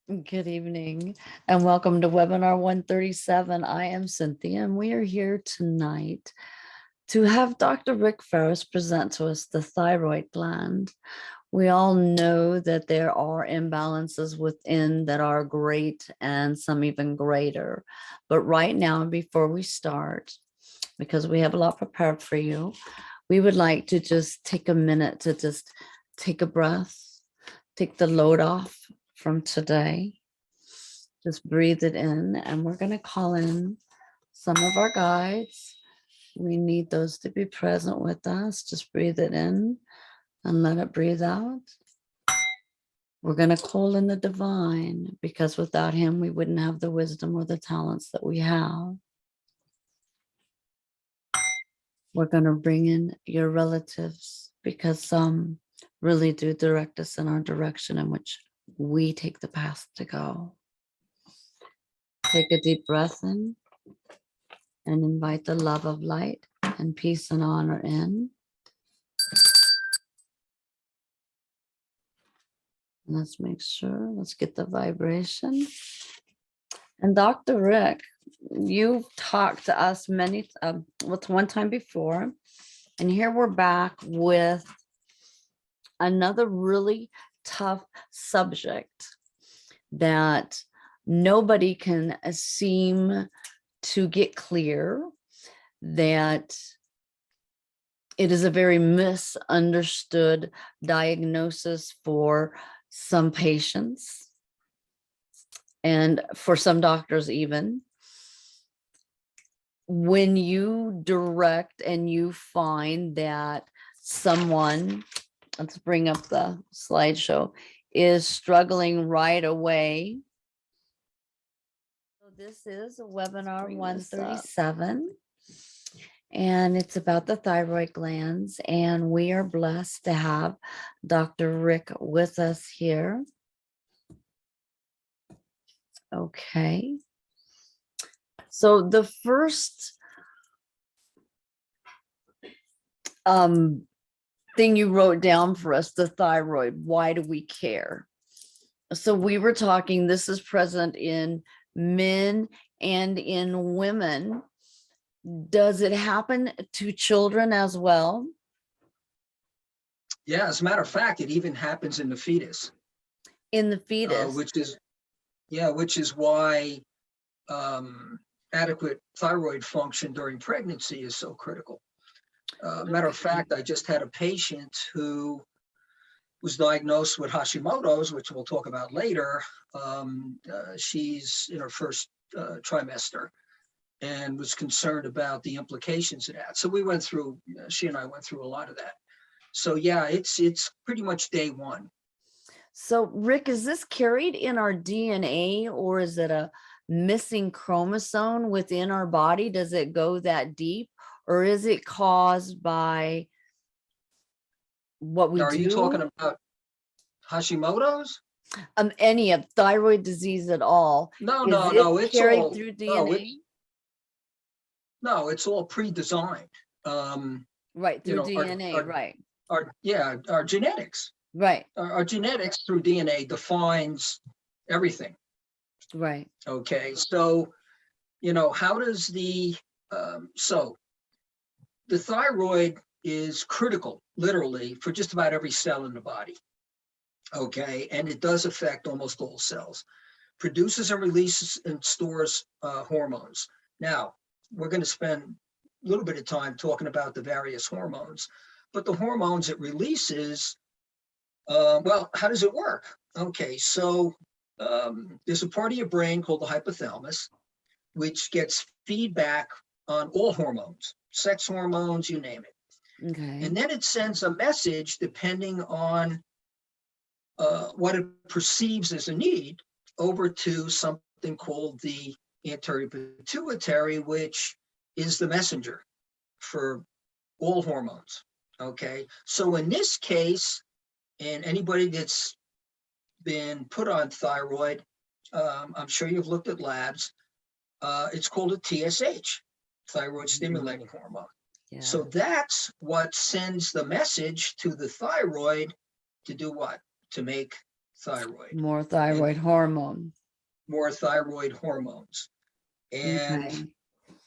Good evening and welcome to webinar 137. I am Cynthia and we are here tonight to have Dr. Rick Ferris present to us the thyroid gland. We all know that there are imbalances within that are great and some even greater. But right now, before we start, because we have a lot prepared for you, we would like to just take a minute to just take a breath, take the load off from today. Just breathe it in, and we're going to call in some of our guides. We need those to be present with us. Just breathe it in and let it breathe out. We're going to call in the divine because without him, we wouldn't have the wisdom or the talents that we have. We're going to bring in your relatives because some really do direct us in our direction in which we take the path to go. Take a deep breath in and invite the love of light and peace and honor in. Let's make sure, let's get the vibration. And Dr. Rick, you've talked to us one time before, and here we're back with another really tough subject that nobody can seem to get clear, that it is a very misunderstood diagnosis for some patients and for some doctors even. When you direct and you find that someone, let's bring up the slideshow, is struggling right away. So this is webinar 137. And it's about the thyroid glands. And we are blessed to have Dr. Rick with us here. Okay. So the first thing you wrote down for us, the thyroid, why do we care? So we were talking, this is present in men and in women. Does it happen to children as well? Yeah, as a matter of fact, it even happens in the fetus. In the fetus, which is why adequate thyroid function during pregnancy is so critical. Matter of fact, I just had a patient who was diagnosed with Hashimoto's, which we'll talk about later. She's in her first trimester and was concerned about the implications of that. So she and I went through a lot of that. So yeah, it's pretty much day one. So Rick, is this carried in our DNA or is it a missing chromosome within our body? Does it go that deep or is it caused by what we do? Are you talking about Hashimoto's? Any of thyroid disease at all? No, it's carried all through DNA. No, it's all pre-designed. Right, through DNA, right. Our genetics. Right. Our genetics through DNA defines everything. Right. Okay, so, how does the thyroid is critical, literally, for just about every cell in the body. Okay, and it does affect almost all cells. Produces and releases and stores hormones. Now, we're going to spend a little bit of time talking about the various hormones, but the hormones it releases, well, how does it work? Okay, so there's a part of your brain called the hypothalamus, which gets feedback on all hormones, sex hormones, you name it. Okay. And then it sends a message depending on what it perceives as a need over to something called the anterior pituitary, which is the messenger for all hormones. Okay, so in this case, and anybody that's been put on thyroid, I'm sure you've looked at labs, it's called a TSH, thyroid stimulating hormone. Yeah. So that's what sends the message to the thyroid to do what? To make thyroid More and thyroid hormone. more thyroid hormones. And Okay.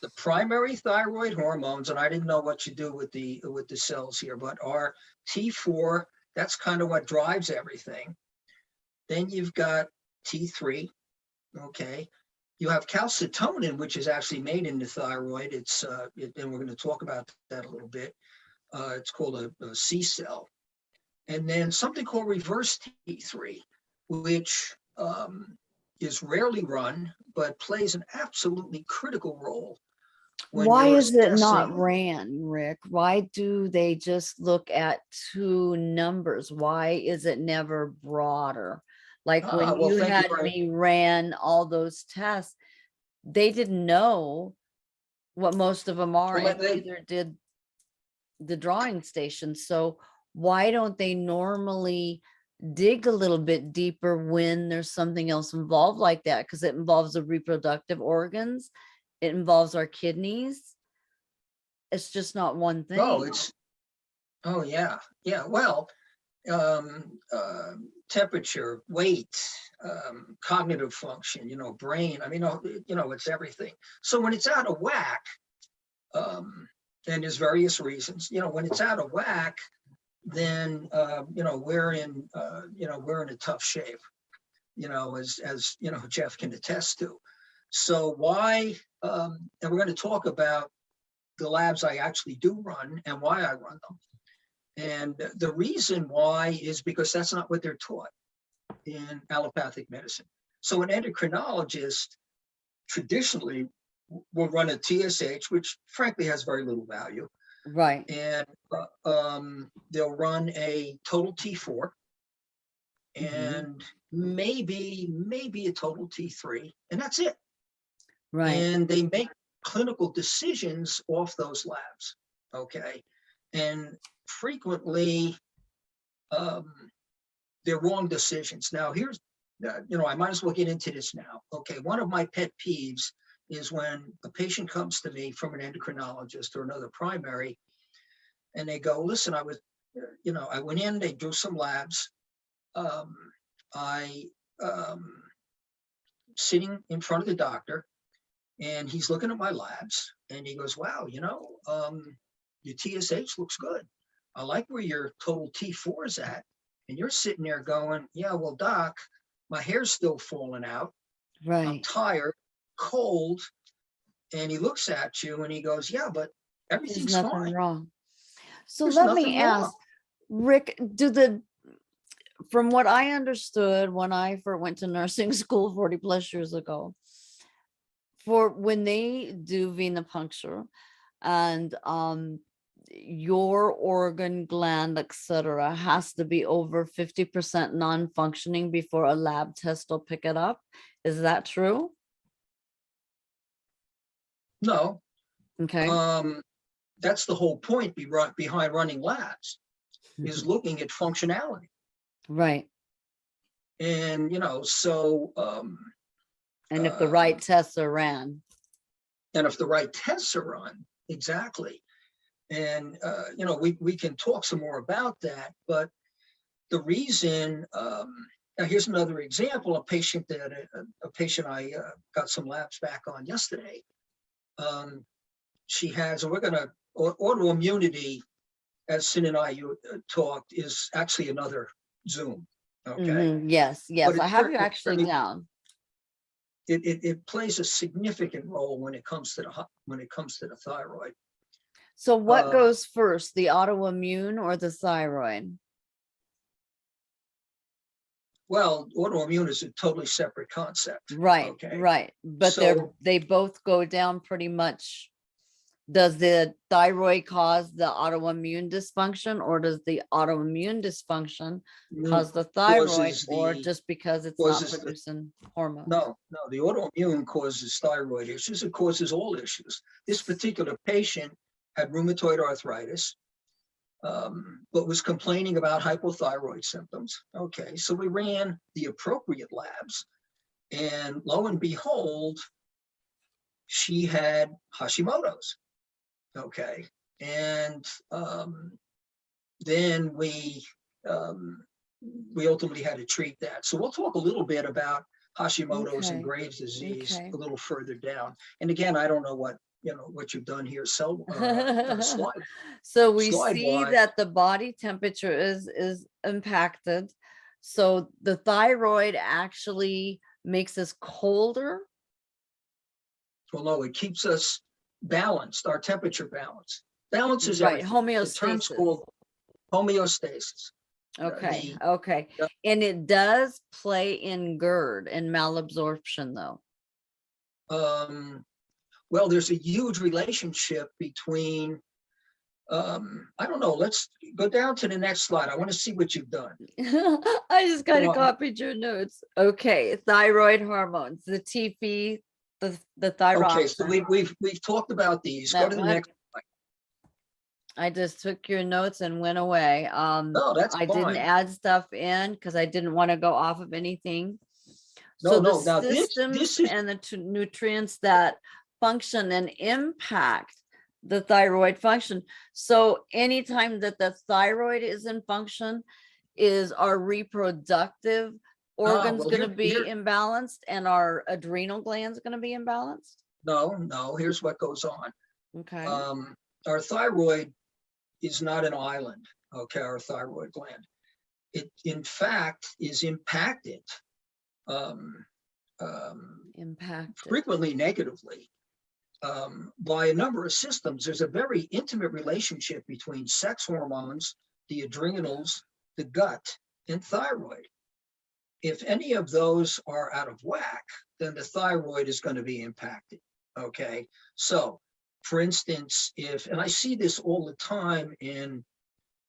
the primary thyroid hormones, and I didn't know what you do with the cells here, but are T4. That's kind of what drives everything. Then you've got T3. Okay. You have calcitonin, which is actually made in the thyroid. It's and we're going to talk about that a little bit. It's called a C cell. And then something called reverse T3, which is rarely run, but plays an absolutely critical role when Why you're is it not assessing. ran, Rick? Why do they just look at two numbers? Why is it never broader? Like when Well, you thank you had very me ran all those tests, they didn't know what most of them are, much. and neither did the drawing station. So why don't they normally dig a little bit deeper when there's something else involved like that? Because it involves the reproductive organs, it involves our kidneys. It's just not one Oh, thing. yeah. Well, temperature, weight, cognitive function, brain. I mean, it's everything. So when it's out of whack, and there's various reasons, when it's out of whack, then we're in a tough shape, as Jeff can attest to. So why? And we're going to talk about the labs I actually do run and why I run them. And the reason why is because that's not what they're taught in allopathic medicine. So an endocrinologist traditionally will run a TSH, which frankly has very little value. Right. And they'll run a total T4 and maybe a total T3, and that's it. Right. And they make clinical decisions off those labs. Okay. And frequently, they're wrong decisions. Now, here's, I might as well get into this now. Okay. One of my pet peeves is when a patient comes to me from an endocrinologist or another primary, and they go, listen, I went in, they drew some labs. I sitting in front of the doctor, and he's looking at my labs, and he goes, wow, your TSH looks good. I like where your total T4 is at. And you're sitting there going, yeah, well, doc, my hair's still falling out. I'm Right. tired, cold. And he looks at you and he goes, yeah, but There's everything's nothing fine. wrong. So There's let nothing me wrong. ask, Rick, from what I understood when I first went to nursing school 40 plus years ago, for when they do venipuncture and your organ, gland, etc., has to be over 50% non-functioning before a lab test will pick it up. Is that true? No, Okay. that's the whole point behind running labs is looking at functionality. Right. And, so, And if the right tests are ran. and if the right tests are run, exactly. And, we can talk some more about that, but the reason, now here's another example, a patient I got some labs back on yesterday. She has, and we're going to, autoimmunity, as Sin and I talked, is actually another Zoom. Okay. Yes, But yes. I have you actually down. it plays a significant role when it comes to the thyroid. So what goes first, the autoimmune or the thyroid? Well, autoimmune is a totally separate concept. Right, Okay. right. But So they both go down pretty much. Does the thyroid cause the autoimmune dysfunction, or does the autoimmune dysfunction cause the thyroid, or just because it's not producing hormones? No, the autoimmune causes thyroid issues. It causes all issues. This particular patient had rheumatoid arthritis, but was complaining about hypothyroid symptoms. Okay, so we ran the appropriate labs, and lo and behold, she had Hashimoto's. Okay, and then we we ultimately had to treat that. So we'll talk a little bit about Hashimoto's and Okay. Graves' disease Okay. a little further down. And again, I don't know what you've done here, So we slide see wise. that the body temperature is impacted. So the thyroid actually makes us colder. Well, no, it keeps us balanced, our temperature balance. Balance is Right, everything. The term's homeostasis. called homeostasis. Okay, The okay. And it does play in GERD and malabsorption though. Well, there's a huge relationship between, I don't know, let's go down to the next slide. I want to see what you've done. I just kind of Well, copied your notes. Okay, thyroid hormones, the TP, the okay, so thyroxine. we've talked about these. Go That to the one. next slide. I just took your notes and went away. No, that's I didn't fine. add stuff in because I didn't want to go off of anything. So No, the no. Now systems this is and the nutrients that function and impact the thyroid function. So anytime that the thyroid is in function, is our reproductive organs well going to here be imbalanced and our adrenal glands going to be imbalanced? no, here's what goes on. Okay. Our thyroid is not an island, okay, our thyroid gland. It in fact is impacted Impacted. frequently negatively by a number of systems. There's a very intimate relationship between sex hormones, the adrenals, the gut, and thyroid. If any of those are out of whack, then the thyroid is going to be impacted. Okay. So, for instance, and I see this all the time in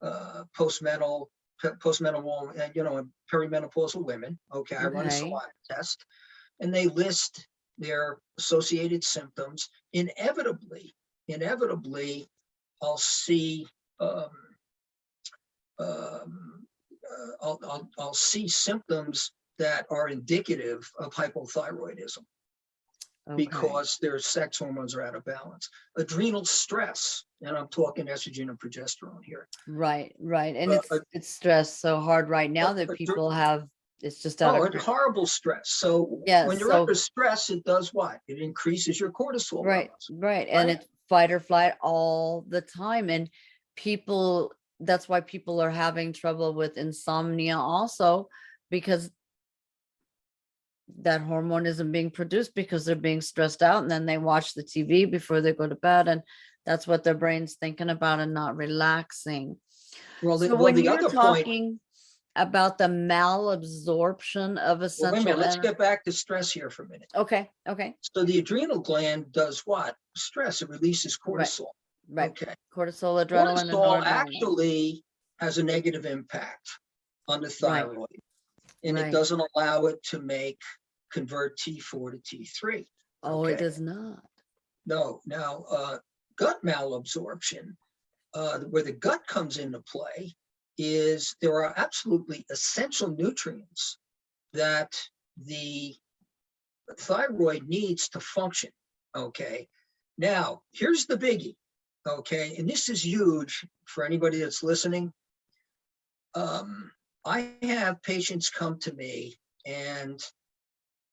postmenopausal, and perimenopausal women. Okay. I run a Okay. saliva test and they list their associated symptoms. Inevitably, I'll see I'll see symptoms that are indicative of hypothyroidism because their sex hormones are out of balance. Adrenal stress, and I'm talking estrogen and progesterone here. Right. And it's stressed so hard right now that people have, it's just out of horrible stress. So when you're under stress, it does what? It increases your cortisol levels. Right. And it's fight or flight all the time. And people, that's why people are having trouble with insomnia also, because that hormone isn't being produced because they're being stressed out, and then they watch the TV before they go to bed, and that's what their brain's thinking about and not relaxing. So when the you're other talking about the malabsorption of essential, wait a minute, let's get back to stress here for a minute. Okay. So the adrenal gland does what? Stress. It releases cortisol. Right. Okay. Cortisol, adrenaline, cortisol actually has a negative impact on the thyroid, and it doesn't allow it to convert T4 to T3. Oh, it does not. No. Now, gut malabsorption, where the gut comes into play, is there are absolutely essential nutrients that the thyroid needs to function. Okay. Now, here's the biggie. Okay. And this is huge for anybody that's listening. I have patients come to me and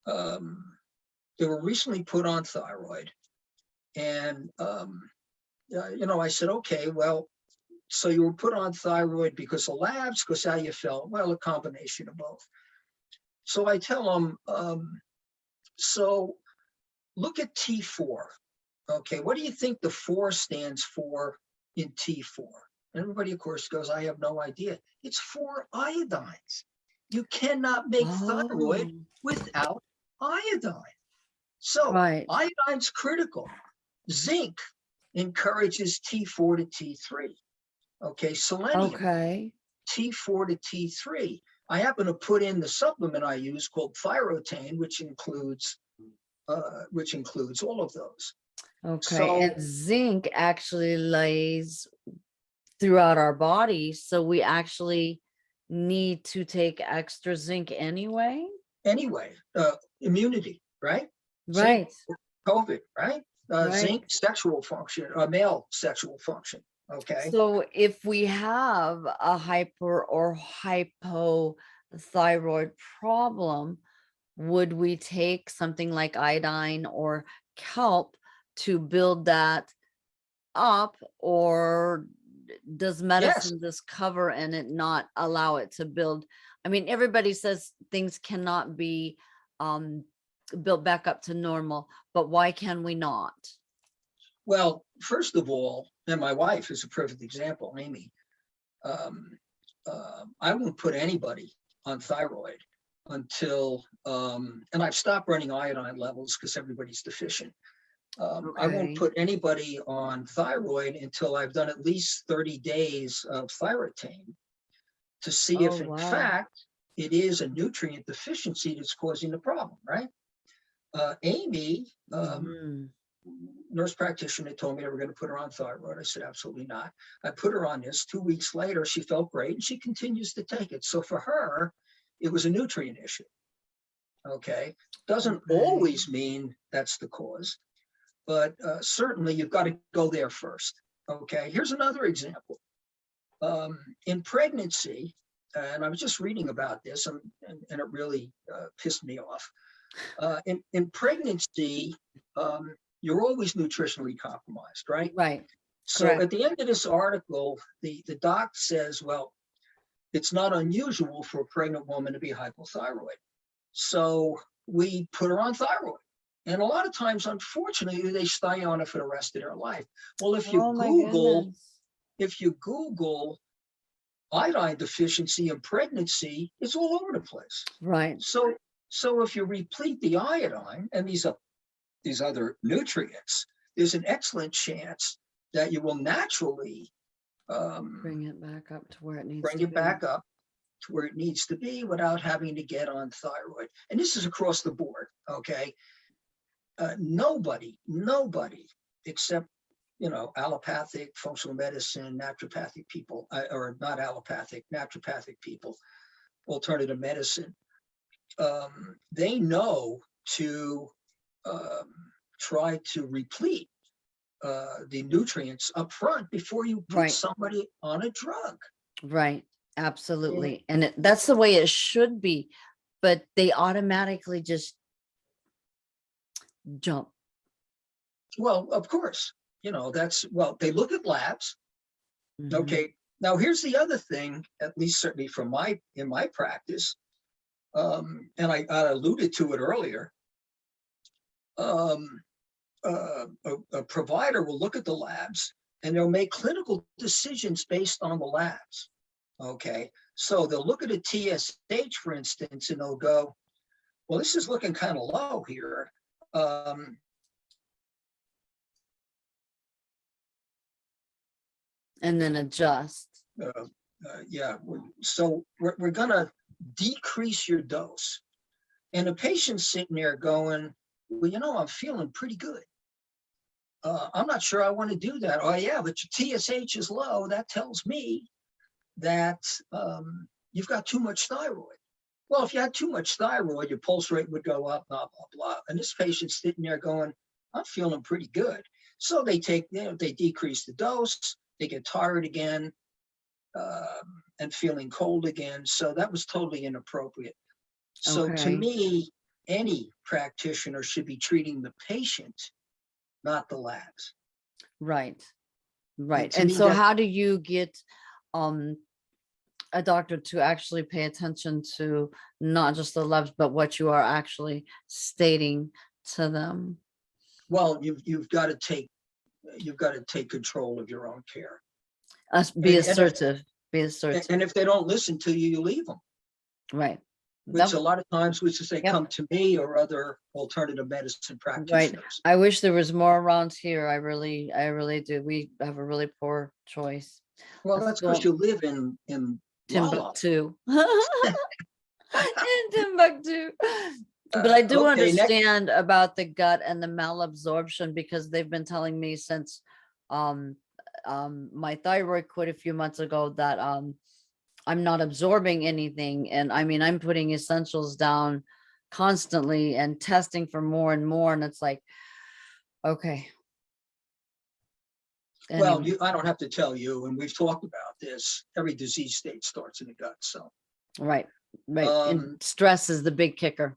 they were recently put on thyroid. And, I said, okay, well, so you were put on thyroid because of labs, because how you felt? Well, a combination of both. So I tell them, so look at T4. Okay, what do you think the 4 stands for in T4? And everybody, of course, goes, I have no idea. It's 4 iodines. You cannot make thyroid without iodine. So iodine's critical. Zinc encourages T4 to T3. Okay, selenium, T4 to T3. I happen to put in the supplement I use called Thyrotain, which includes all of those. Okay, so, and zinc actually lays throughout our body, so we actually need to take extra zinc anyway. Immunity, right? Right. Zinc, COVID, right? Zinc, sexual function, male sexual function. Okay. So if we have a hyper or hypothyroid problem, would we take something like iodine or kelp to build that up, or does Yes. medicine just cover and it not allow it to build? I mean, everybody says things cannot be um built back up to normal, but why can we not? Well, first of all, and my wife is a perfect example, Amy. Um, I won't put anybody on thyroid until, and I've stopped running iodine levels because everybody's deficient. I won't Okay. put anybody on thyroid until I've done at least 30 days of thyroxine to see Oh if, in wow. fact, it is a nutrient deficiency that's causing the problem, right? Amy, Hmm. nurse practitioner, told me they were going to put her on thyroid. I said, absolutely not. I put her on this. 2 weeks later, she felt great and she continues to take it. So for her, it was a nutrient issue. Okay. Doesn't Okay. always mean that's the cause, but certainly you've got to go there first. Okay. Here's another example. In pregnancy, and I was just reading about this, and it really pissed me off. In pregnancy, you're always nutritionally compromised, right? Right. So Correct. at the end of this article, the doc says, well, it's not unusual for a pregnant woman to be hypothyroid. So we put her on thyroid. And a lot of times, unfortunately, they stay on it for the rest of their life. Well, Oh my goodness. if you Google iodine deficiency in pregnancy, it's all over the place. Right. So, so if you replete the iodine and these other nutrients, there's an excellent chance that you will naturally Bring it back up to where it needs bring to it be. back up to where it needs to be without having to get on thyroid. And this is across the board. Okay. Nobody except, allopathic, functional medicine, naturopathic people, or not allopathic, naturopathic people, alternative medicine, they know to um, try to replete the nutrients up front before you put Right. somebody on a drug. Right. And, Absolutely. And that's the way it should be, but they automatically just jump. well, of course, well, they look at labs. Mhm. Okay. Now, here's the other thing, at least certainly from in my practice, and I alluded to it earlier. Um, a provider will look at the labs and they'll make clinical decisions based on the labs. Okay. So they'll look at a TSH, for instance, and they'll go, well, this is looking kind of low here. And then adjust. Yeah. So we're going to decrease your dose. And the patient's sitting there going, well, I'm feeling pretty good. I'm not sure I want to do that. Oh, yeah, but your TSH is low. That tells me that you've got too much thyroid. Well, if you had too much thyroid, your pulse rate would go up, blah, blah, blah. And this patient's sitting there going, I'm feeling pretty good. So they they decrease the dose, they get tired again, and feeling cold again. So that was totally inappropriate. So to Okay. me, any practitioner should be treating the patient, not the labs. Right. And Right. to And me, so that how do you get um a doctor to actually pay attention to not just the labs, but what you are actually stating to them? well, you've got to take control of your own care. Be And assertive. Be assertive. if they don't listen to you, you leave them. Right. Which That, a lot of times, which is they yep. come to me or other alternative medicine Right. practitioners. I wish there was more around here. I really do. We have a really poor choice. Well, Let's that's because go you live in Lala. Timbuktu. In Timbuktu. But I do Okay, next. understand about the gut and the malabsorption because they've been telling me since um my thyroid quit a few months ago that I'm not absorbing anything. And I mean, I'm putting essentials down constantly and testing for more and more. And it's like, okay. Well, Any, I don't have to tell you, and we've talked about this, every disease state starts in the gut. So, right, right. And um, stress is the big kicker.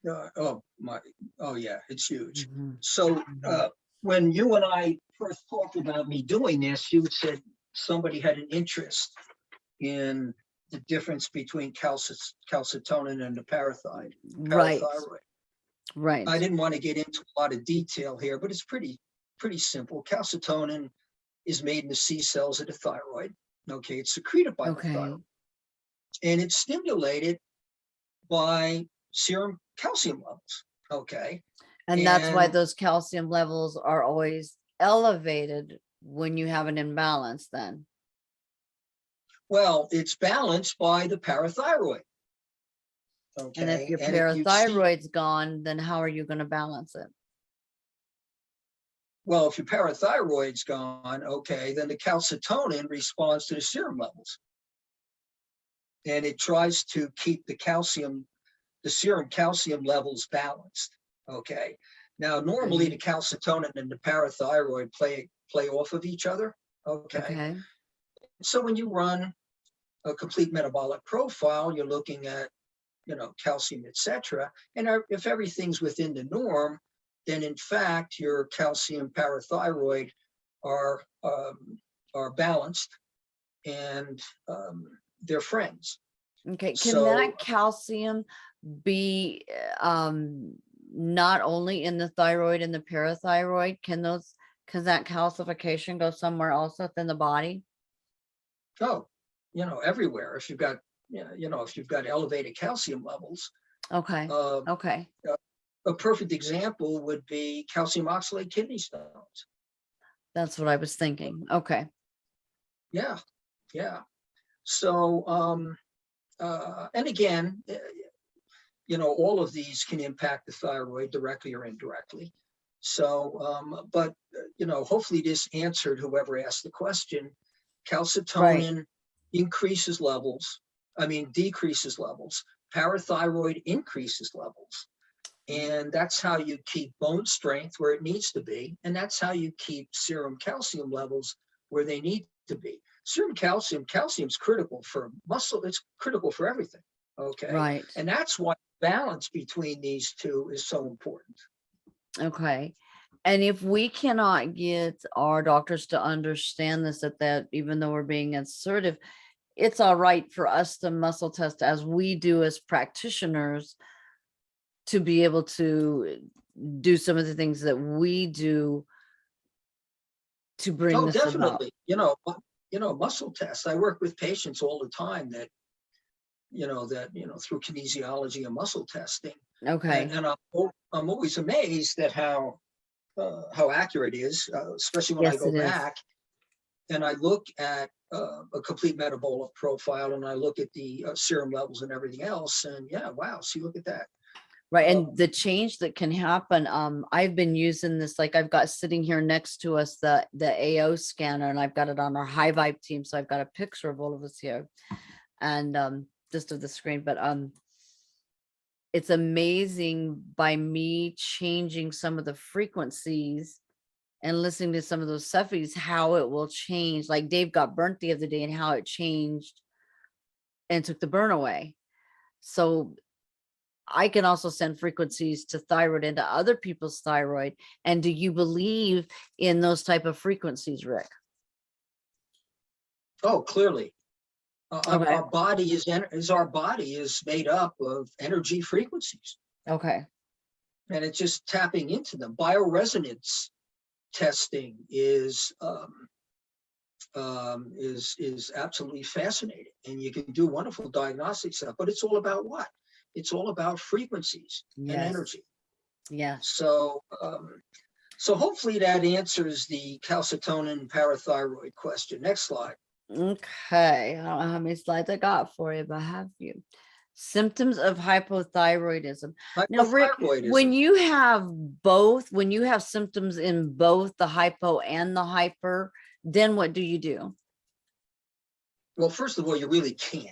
oh my, oh yeah, it's huge. Mhm, So, mhm. when you and I first talked about me doing this, you said somebody had an interest in the difference between calcitonin and the Right, parathyroid. I right. didn't want to get into a lot of detail here, but it's pretty simple. Calcitonin is made in the C cells of the thyroid. Okay, it's secreted by the thyroid, Okay. and it's stimulated by serum calcium levels. Okay, And that's why and those calcium levels are always elevated when you have an imbalance then. well, it's balanced by the parathyroid. And if Okay, your and if you see, parathyroid's gone, then how are you going to balance it? well, if your parathyroid's gone, okay, then the calcitonin responds to the serum levels, and it tries to keep the serum calcium levels balanced. Okay. Now, normally Okay. the calcitonin and the parathyroid play off of each other. Okay. Okay. So when you run a complete metabolic profile, you're looking at, calcium, etc. And if everything's within the norm, then in fact your calcium parathyroid are balanced, and they're friends. Okay. Can So that calcium be not only in the thyroid and the parathyroid? Can that calcification go somewhere else within the body? oh, everywhere. If you've got, if you've got elevated calcium levels, Okay. uh, Okay. a perfect example would be calcium oxalate kidney stones. That's what I was thinking. Okay. Yeah, yeah. So, and again, all of these can impact the thyroid directly or indirectly. So, but hopefully this answered whoever asked the question. Right. Calcitonin increases levels. I mean, decreases levels. Parathyroid increases levels. And that's how you keep bone strength where it needs to be. And that's how you keep serum calcium levels where they need to be. Serum calcium's critical for muscle. It's critical for everything. Okay. Right. And that's why balance between these two is so important. Okay. And if we cannot get our doctors to understand this, that even though we're being assertive, it's all right for us to muscle test as we do as practitioners to be able to do some of the things that we do to bring Oh, this about. definitely. Muscle tests. I work with patients all the time that, through kinesiology and muscle testing. Okay. And I'm always amazed at how accurate it is, especially when I Yes, go it is. back and I look at a complete metabolic profile, and I look at the serum levels and everything else. And yeah, wow, see, look at that. Right. And Um, the change that can happen, I've been using this, like I've got sitting here next to us, the AO scanner, and I've got it on our high vibe team. So I've got a picture of all of us here and just of the screen. But it's amazing by me changing some of the frequencies and listening to some of those Cephis, how it will change. Like Dave got burnt the other day and how it changed and took the burn away. So I can also send frequencies to thyroid into other people's thyroid. And do you believe in those type of frequencies, Rick? oh, clearly, Okay. our body is made up of energy frequencies, Okay. and it's just tapping into them. Bioresonance testing is absolutely fascinating, and you can do wonderful diagnostic stuff. But it's all about what? It's all about frequencies and Yes. energy. Yes. So hopefully that answers the calcitonin parathyroid question. Next slide. Okay. I don't know how many slides I got for you, but I have you. Symptoms of hypothyroidism. Now, Rick, when Hypothyroidism. you have both, when you have symptoms in both the hypo and the hyper, then what do you do? Well, first of all, you really can't.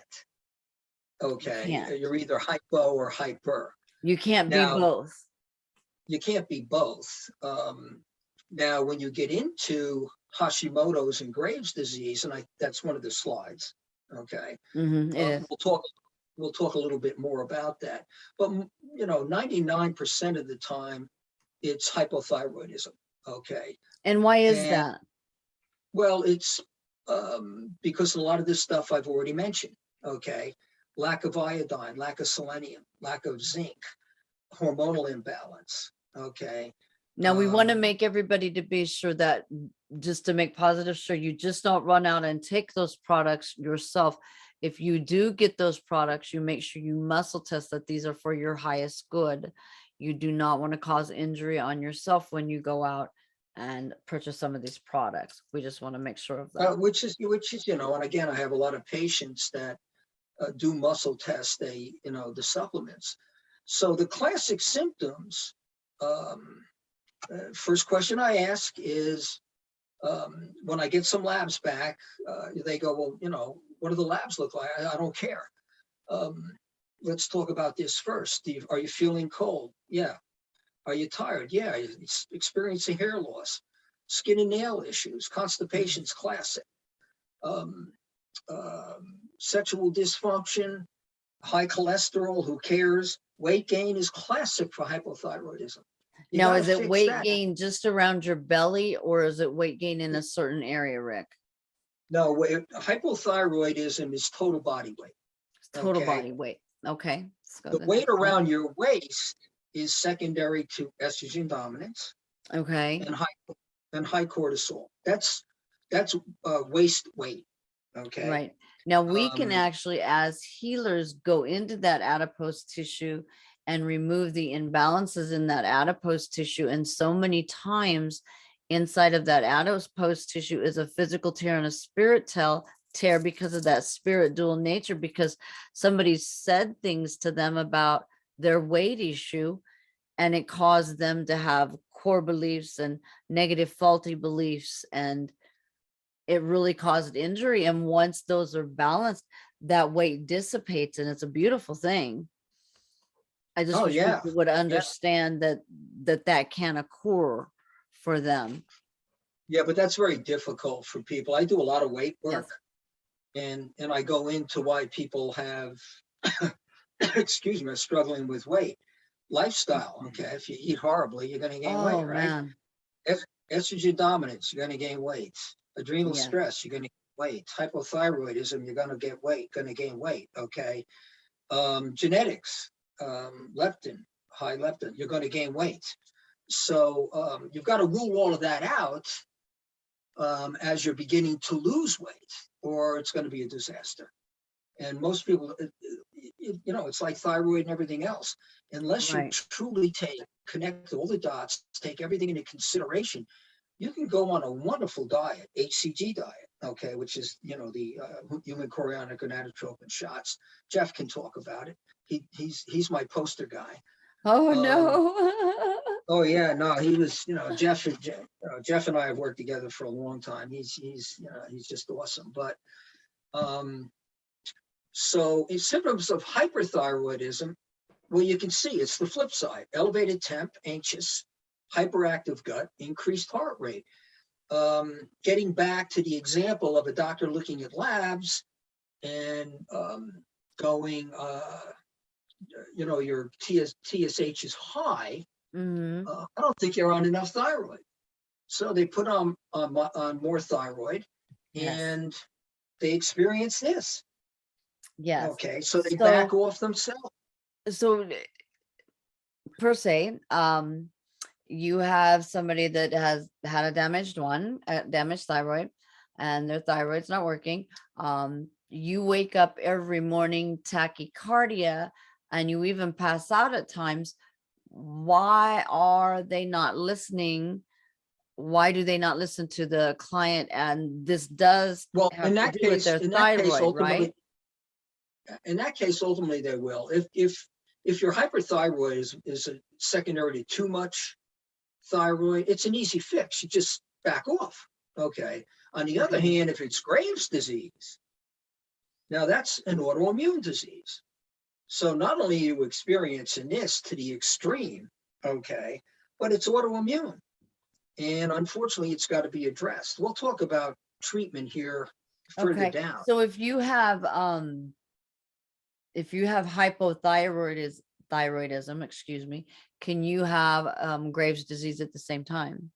You Okay, can't. you're either hypo or hyper. You can't be Now, both. you can't be both. Now, when you get into Hashimoto's and Graves' disease, and that's one of the slides, okay? It is. We'll talk a little bit more about that. But, 99% of the time, it's hypothyroidism, okay? And why is And, that? well, it's because a lot of this stuff I've already mentioned, okay? Lack of iodine, lack of selenium, lack of zinc, hormonal imbalance, okay? Now we want to make everybody to be sure that, just to make positive sure, you just don't run out and take those products yourself. If you do get those products, you make sure you muscle test that these are for your highest good. You do not want to cause injury on yourself when you go out and purchase some of these products. We just want to make sure of that. Which is, and again, I have a lot of patients that do muscle test, the supplements. So the classic symptoms, first question I ask is, when I get some labs back, they go, well, what do the labs look like? I don't care. Let's talk about this first. Are you feeling cold? Yeah. Are you tired? Yeah. Are you experiencing hair loss, skin and nail issues, constipation's classic. Sexual dysfunction, high cholesterol, who cares? Weight gain is classic for hypothyroidism. Now, is it weight gain just around your belly, or is it weight gain in a certain area, Rick? No, hypothyroidism is total body weight. Total body weight. Okay. The weight around your waist is secondary to estrogen dominance. Okay. And high cortisol. That's waist weight. Okay. Right. Now we can actually, as healers, go into that adipose tissue and remove the imbalances in that adipose tissue. And so many times inside of that adipose tissue is a physical tear and a spirit tear because of that spirit dual nature, because somebody said things to them about their weight issue, and it caused them to have core beliefs and negative faulty beliefs, and it really caused injury. And once those are balanced, that weight dissipates, and it's a beautiful thing. I just wish people would understand that can occur for them. Yeah, but that's very difficult for people. I do a lot of weight work, and I go into why people have, excuse me, struggling with weight. Lifestyle, okay? If you eat horribly, you're going to gain weight, right? Man. Estrogen dominance, you're going to gain weight. Adrenal stress, you're going to gain weight. Hypothyroidism, you're going to gain weight, okay? Genetics, leptin, high leptin, you're going to gain weight. So you've got to rule all of that out as you're beginning to lose weight, or it's going to be a disaster. And most people, it's like thyroid and everything else. Unless you truly connect all the dots, take everything into consideration, you can go on a wonderful diet, HCG diet, okay, which is, the human chorionic gonadotropin shots. Jeff can talk about it. He's my poster guy. Oh, no. Oh, yeah, no, he was, Jeff and I have worked together for a long time. He's just awesome. But, so in symptoms of hyperthyroidism, well, you can see it's the flip side: elevated temp, anxious, hyperactive gut, increased heart rate. Getting back to the example of a doctor looking at labs and going, your TSH is high. I don't think you're on enough thyroid. So they put on more thyroid, and they experience this. Yes. Okay. So they back off themselves. So per se, you have somebody that has had a damaged thyroid, and their thyroid's not working. You wake up every morning tachycardia, and you even pass out at times. Why are they not listening? Why do they not listen to the client? And this does have to do with their thyroid, right? In that case, ultimately they will. If your hyperthyroid is a secondary to too much thyroid, it's an easy fix. You just back off. Okay. On the other hand, if it's Graves' disease, now that's an autoimmune disease. So not only are you experiencing this to the extreme, okay, but it's autoimmune. And unfortunately, it's got to be addressed. We'll talk about treatment here further Okay. down. So if you have thyroidism, excuse me, can you have Graves' disease at the same time?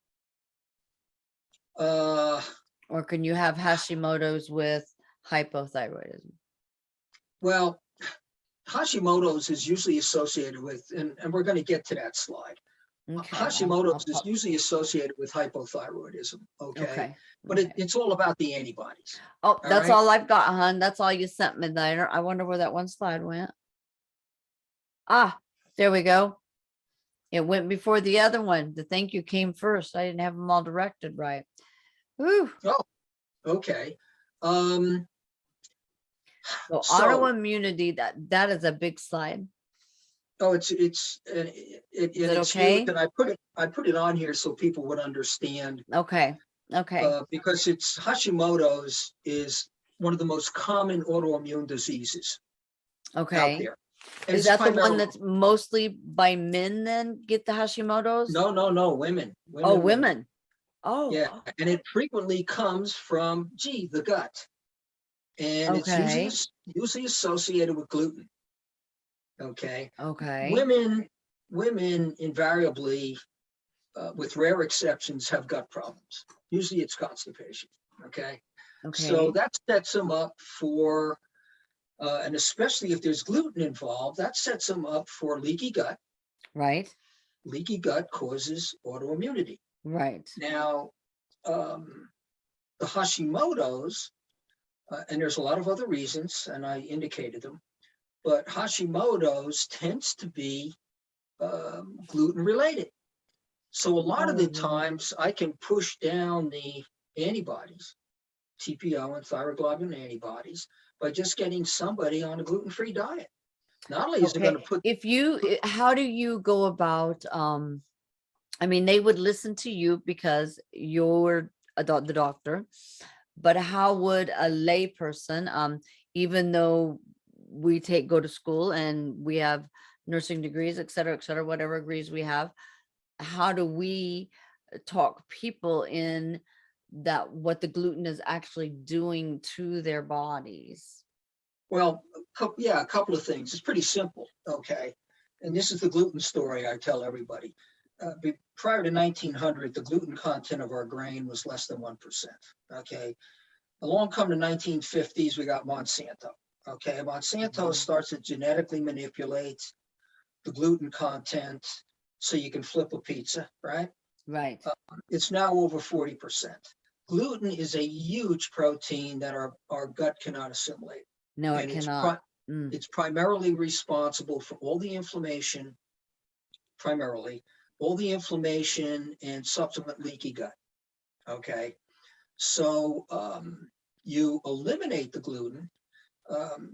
Or can you have Hashimoto's with hypothyroidism? Well, Hashimoto's is usually associated with, and we're going to get to that slide. Okay. Hashimoto's is usually associated with hypothyroidism. Okay. Okay. But it's all about the antibodies. Oh, that's right? all I've got, hon. That's all you sent me there. I wonder where that one slide went. Ah, there we go. It went before the other one. The thank you came first. I didn't have them all directed right. Woo. Oh, okay. So autoimmunity, that is a big slide. Oh, it's Is it it's okay? huge, and I put it on here so people would understand. Okay. Okay. Because it's Hashimoto's is one of the most common autoimmune diseases out Okay. there. And Is it's that the one primarily- that's mostly by men then get the Hashimoto's? No, women. Oh, women. Oh, Yeah, and it frequently comes from, the gut. And okay. it's usually associated with gluten. Okay. Okay. Women invariably, with rare exceptions, have gut problems. Usually it's constipation. Okay. Okay. So that sets them up for, and especially if there's gluten involved, that sets them up for leaky gut. Right. Leaky gut causes autoimmunity. Right. Now, the Hashimoto's, and there's a lot of other reasons, and I indicated them, but Hashimoto's tends to be gluten related. So a lot of the times I can push down the antibodies, TPO and thyroglobulin antibodies, by just getting somebody on a gluten-free diet. Not only is it going to put, how do you go about, I mean, they would listen to you because you're the doctor, but how would a lay person, even though we go to school and we have nursing degrees, et cetera, whatever degrees we have, how do we talk people in that what the gluten is actually doing to their bodies? well, a couple of things. It's pretty simple, okay? And this is the gluten story I tell everybody. Prior to 1900, the gluten content of our grain was less than 1%, okay? Along come the 1950s, we got Monsanto, okay? Monsanto starts to genetically manipulate the gluten content so you can flip a pizza, right? Right. It's now over 40%. Gluten is a huge protein that our gut cannot assimilate. No, it cannot. It's primarily responsible for all the inflammation, and subsequent leaky gut. Okay. So you eliminate the gluten,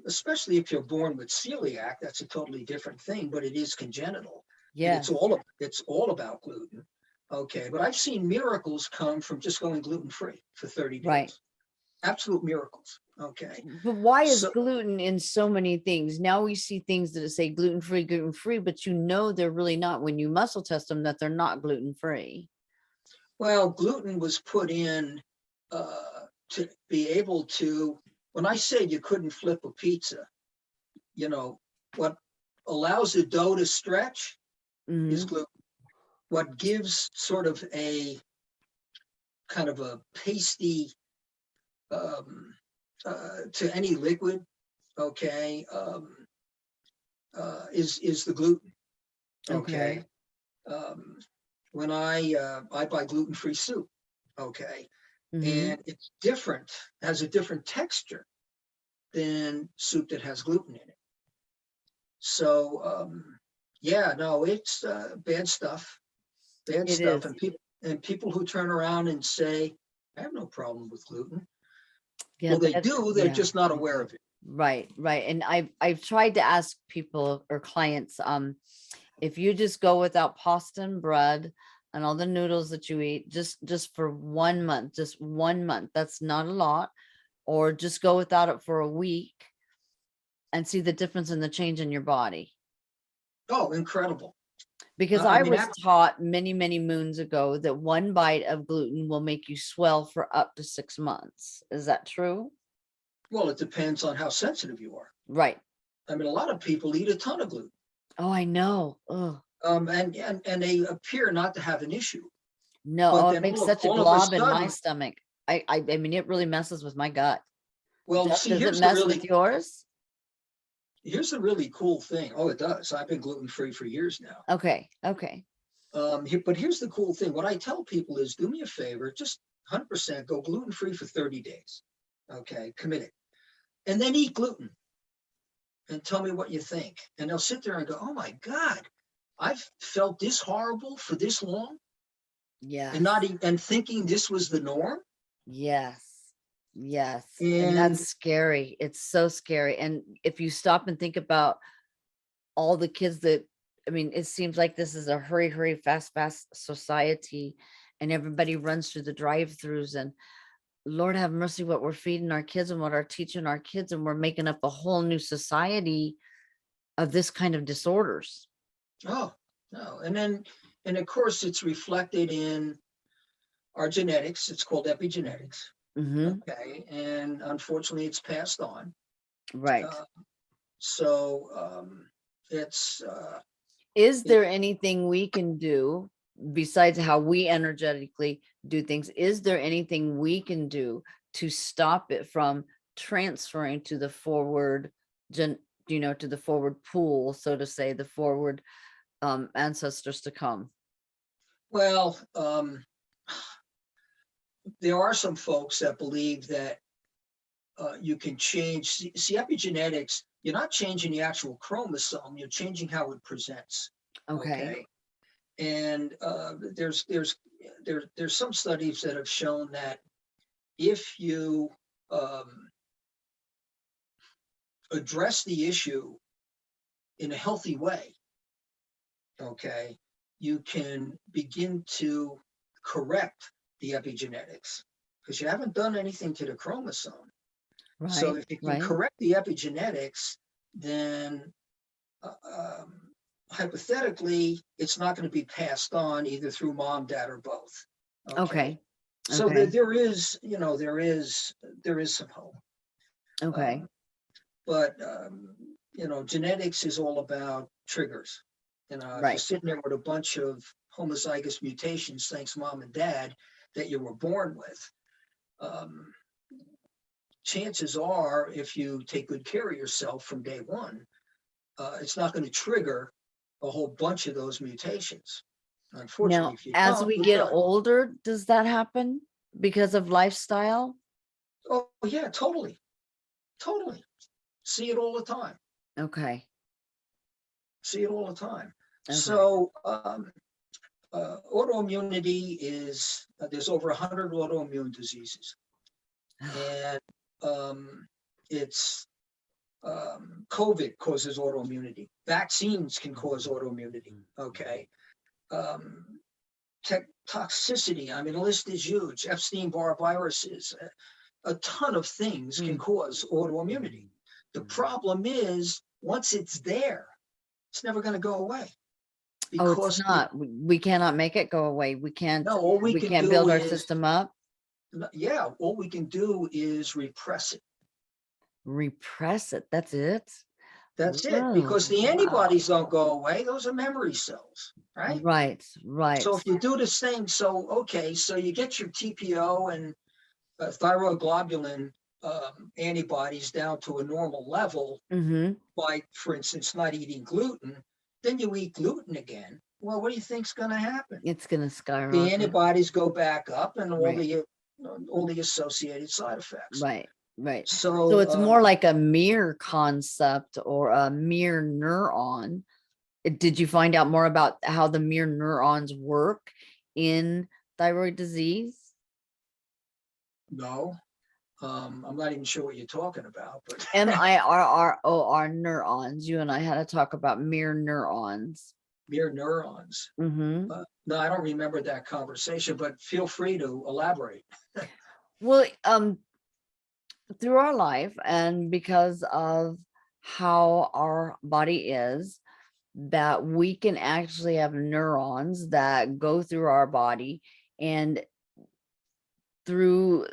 especially if you're born with celiac. That's a totally different thing, but it is congenital. Yeah. It's all about gluten. Okay. But I've seen miracles come from just going gluten-free for 30 days. Right. Absolute miracles. Okay. But why is gluten in so many things? Now we see things that say gluten-free, but they're really not when you muscle test them that they're not gluten-free. Well, gluten was put in to be able to, when I said you couldn't flip a pizza, what allows the dough to stretch is gluten. What gives sort of a kind of a pasty to any liquid, okay, is the gluten. Okay. When I buy gluten-free soup, okay, and it's different, has a different texture than soup that has gluten in it. So it's bad stuff. And people who turn around and say, I have no problem with gluten. Yeah, well, they do, they're just not aware of it. Right. And I've tried to ask people or clients, if you just go without pasta and bread and all the noodles that you eat, just for 1 month, that's not a lot, or just go without it for a week and see the difference in the change in your body. Oh, incredible. Because I I mean, was taught many, many moons ago that one bite of gluten will make you swell for up to 6 months. Is that true? well, it depends on how sensitive you are. Right. I mean, a lot of people eat a ton of gluten, Oh, I know. Oh, and they appear not to have an issue. no. But Oh, it then makes such a all of a glob in my sudden, stomach. I mean, it really messes with my gut. well, see, Does it mess with yours? here's the really cool thing. Oh, it does. I've been gluten free for years now. Okay. Okay. But here's the cool thing. What I tell people is, do me a favor, just 100% go gluten free for 30 days. Okay, commit it, and then eat gluten, and tell me what you think. And they'll sit there and go, "Oh my God, I've felt this horrible for this long, and Yes. not even, and thinking this was the norm." Yes. Yes. And And that's scary. It's so scary. And if you stop and think about all the kids that, I mean, it seems like this is a hurry, hurry, fast, fast society, and everybody runs through the drive-throughs, and Lord have mercy, what we're feeding our kids and what we're teaching our kids, and we're making up a whole new society of this kind of disorders. oh no, and of course it's reflected in our genetics. It's called epigenetics. Hmm. Okay, and unfortunately, it's passed on. Right. Uh, so it's Is it, there anything we can do besides how we energetically do things? Is there anything we can do to stop it from transferring to the forward gen, to the forward pool, so to say, the forward ancestors to come? well, there are some folks that believe that you can change. See, epigenetics. You're not changing the actual chromosome. You're changing how it presents. Okay. Okay, and there's some studies that have shown that if you um, address the issue in a healthy way, okay, you can begin to correct the epigenetics because you haven't done anything to the chromosome. So Right. if you can Right. correct the epigenetics, then uh, um, hypothetically, it's not going to be passed on either through mom, dad, or both. Okay. Okay. So Okay. there is some hope. Okay. Um, but genetics is all about triggers. If you're Right. sitting there with a bunch of homozygous mutations, thanks mom and dad, that you were born with, um, chances are, if you take good care of yourself from day one, it's not going to trigger a whole bunch of those mutations. Unfortunately, Now, if you as don't, we you're get done. older, does that happen because of lifestyle? Oh yeah, totally, totally. See it all the time. Okay. See it all the time. Okay. So autoimmunity is there's over 100 autoimmune diseases, and it's COVID causes autoimmunity. Vaccines can cause autoimmunity. Okay. Um, Toxicity. I mean, the list is huge. Epstein-Barr viruses, a ton of things can cause autoimmunity. The problem is, once it's there, it's never going to go away Oh, it's because not. We cannot make it go away. We can't. no, all we We can can't do build our is, system up. yeah, all we can do is repress it. Repress it. That's it. That's it, Whoa. because the Wow. antibodies don't go away. Those are memory cells, right? Right. Right. So if you do the same, so you get your TPO and thyroid globulin antibodies down to a normal level Mm-hmm. by, for instance, not eating gluten, then you eat gluten again. Well, what do you think's going to happen? It's gonna The skyrocket. antibodies go back up, and Right. all the associated side effects. Right. Right. So So it's more like a mirror concept or a mirror neuron. Did you find out more about how the mirror neurons work in thyroid disease? no, I'm not even sure what you're talking about, but MIRROR neurons. You and I had to talk about mirror neurons. mere neurons. Mm-hmm. No, I don't remember that conversation, but feel free to elaborate. Well, through our life and because of how our body is, that we can actually have neurons that go through our body, and through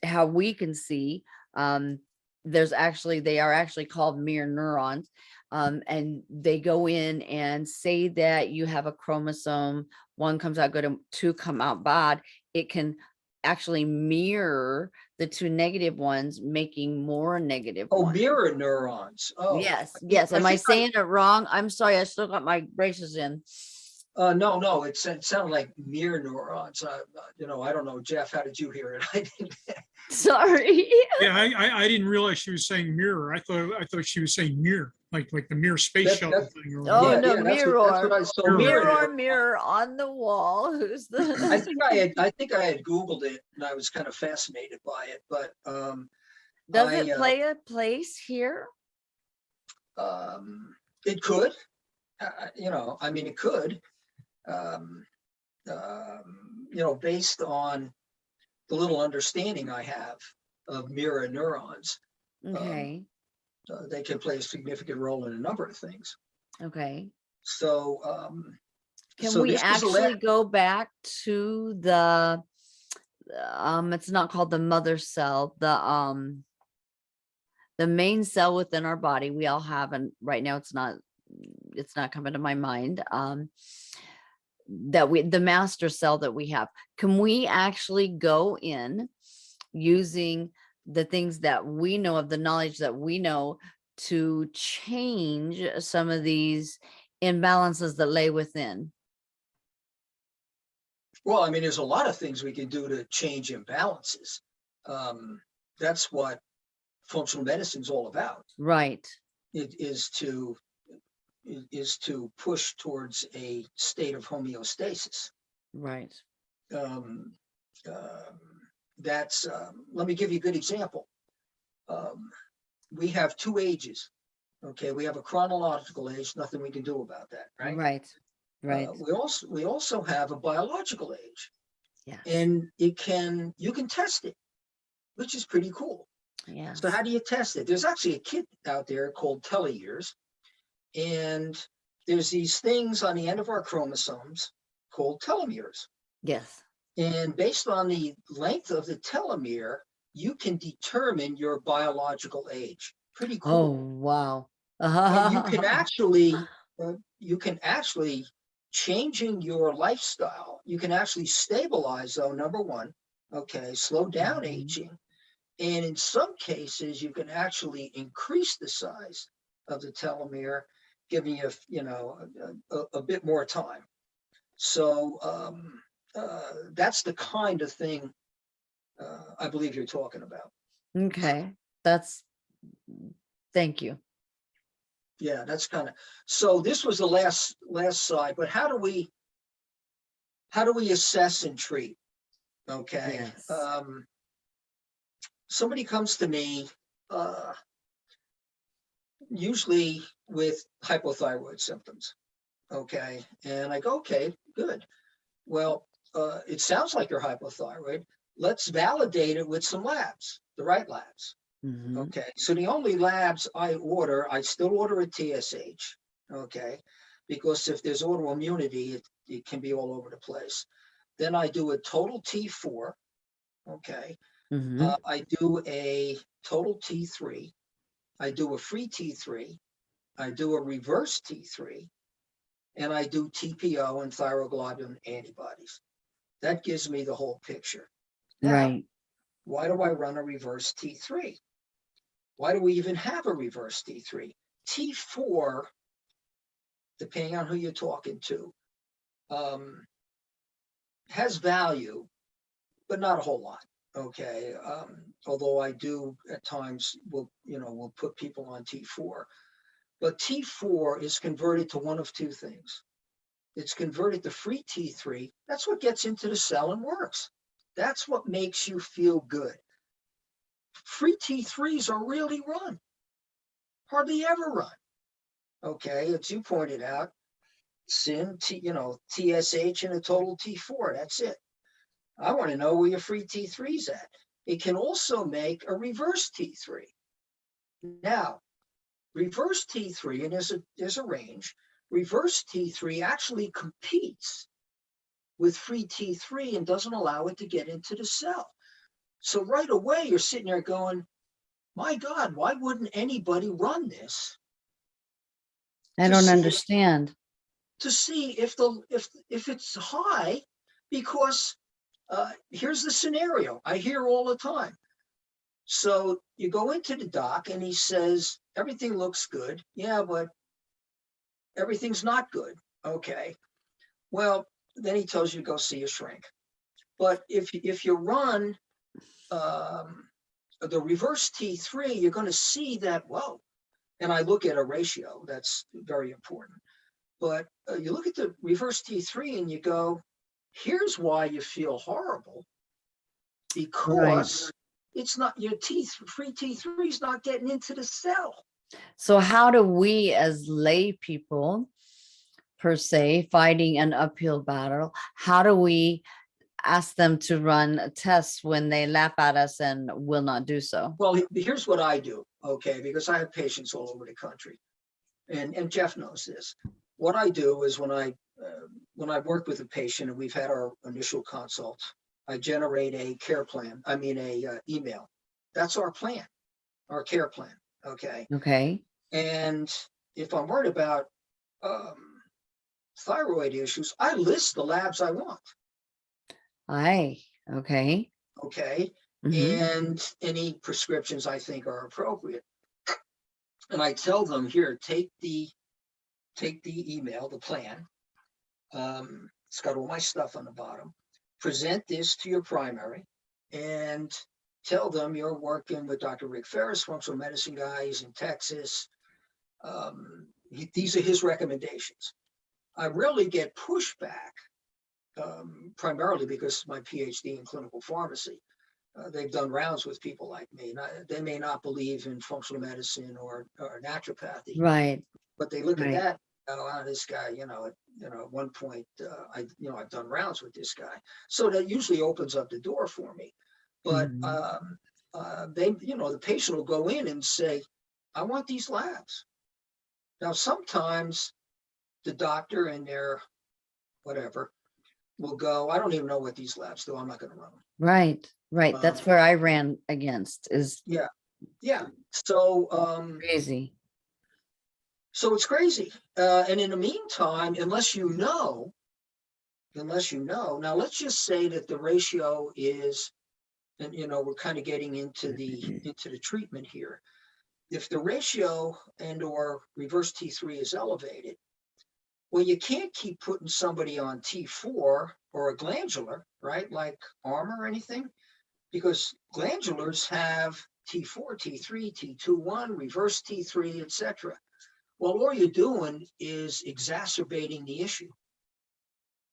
how we can see, they are actually called mirror neurons. And they go in and say that you have a chromosome, one comes out good and two come out bad. It can actually mirror the two negative ones, making more negative Oh, ones. mirror neurons. Oh, Yes, yeah, yes. Am I saying it wrong? I'm sorry, I still got my braces in. no, it sounded like mirror neurons. I don't know, Jeff, how did you hear it? I didn't. Sorry. Yeah, I didn't realize she was saying mirror. I thought she was saying mirror, like the mirror space That- shuttle that- thing or Oh whatever. no, That's what I saw. Mirror. mirror, mirror on the wall. Who's I the? think I had Googled it and I was kind of fascinated by it, but Does I it play a place here? it could, I mean, it could, um, based on the little understanding I have of mirror neurons, Okay. they can play a significant role in a number of things. Okay. So, Can so we this was the actually last. go back to the it's not called the mother cell, the main cell within our body we all have, and right now it's not coming to my mind. The master cell that we have. Can we actually go in using the things that we know of, the knowledge that we know, to change some of these imbalances that lay within? Well, I mean, there's a lot of things we can do to change imbalances. That's what functional medicine is all about. Right. It is to push towards a state of homeostasis. Right. Um, Let me give you a good example. We have two ages. Okay, we have a chronological age, nothing we can do about that, right? Right. Right. We also have a biological age, Yes. and you can test it, which is pretty cool. Yes. So how do you test it? There's actually a kit out there called telomeres, and there's these things on the end of our chromosomes called telomeres. Yes. And based on the length of the telomere, you can determine your biological age. Pretty Oh, cool. wow. And you can actually changing your lifestyle. You can actually stabilize, though, number one, okay, slow down Mhm. aging. And in some cases, you can actually increase the size of the telomere, giving you, a bit more time. So that's the kind of thing I believe you're talking about. Okay. Thank you. Yeah, that's kind of. So this was the last slide. But how do we assess and treat? Okay. Yes. Somebody comes to me, usually with hypothyroid symptoms. Okay, and I go, okay, good. Well, it sounds like you're hypothyroid. Let's validate it with some labs, the right labs. Mhm. Okay, so the only labs I still order a TSH. Okay, because if there's autoimmunity, it can be all over the place. Then I do a total T4. Okay, Mhm. I do a total T3. I do a free T3. I do a reverse T3. And I do TPO and thyroglobulin antibodies. That gives me the whole picture. Now, Right. why do I run a reverse T3? Why do we even have a reverse T3? T4, depending on who you're talking to, has value, but not a whole lot. Okay, although I do at times will put people on T4, but T4 is converted to one of two things. It's converted to free T3. That's what gets into the cell and works. That's what makes you feel good. Free T3s are really run, hardly ever run. Okay, as you pointed out, TSH and a total T4. That's it. I want to know where your free T3's at. It can also make a reverse T3. Now, Reverse T3, and there's a range. Reverse T3 actually competes with free T3 and doesn't allow it to get into the cell. So right away, you're sitting there going, my God, why wouldn't anybody run this I to don't see understand. to see if it's high? Because here's the scenario I hear all the time. So you go into the doc and he says, everything looks good. Yeah, but everything's not good. Okay. Well, then he tells you to go see a shrink. But if you run the reverse T3, you're going to see that, whoa. And I look at a ratio. That's very important. But you look at the reverse T3 and you go, here's why you feel horrible. Because it's not your free T3 is not getting into the cell. So how do we as lay people, per se, fighting an uphill battle, how do we ask them to run tests when they laugh at us and will not do so? Well, here's what I do, okay, because I have patients all over the country, and Jeff knows this. What I do is when I've worked with a patient and we've had our initial consult, I generate a care plan. I mean, a email. That's our plan, our care plan. Okay. Okay. And if I'm worried about thyroid issues, I list the labs I want. Okay. Okay. Mhm. And any prescriptions I think are appropriate. And I tell them, here, take the email, the plan. It's got all my stuff on the bottom. Present this to your primary and tell them you're working with Dr. Rick Ferris, functional medicine guy. He's in Texas. These are his recommendations. I rarely get pushback, primarily because my PhD in clinical pharmacy. They've done rounds with people like me. They may not believe in functional medicine or naturopathy, Right. but they look at Right. that. Oh, this guy, at one point, I've done rounds with this guy. So that usually opens up the door for me. But Mhm. the patient will go in and say, I want these labs. Now, sometimes the doctor and their whatever will go, I don't even know what these labs do. I'm not going to run them. Right. That's where I ran against is Yeah. So, crazy. so it's crazy. And in the meantime, unless you know, now let's just say that the ratio is, and we're kind of getting into the treatment here. If the ratio and or reverse T3 is elevated, well, you can't keep putting somebody on T4 or a glandular, right? Like Armor or anything, because glandulars have T4, T3, T2-1, reverse T3, etc. Well, all you're doing is exacerbating the issue.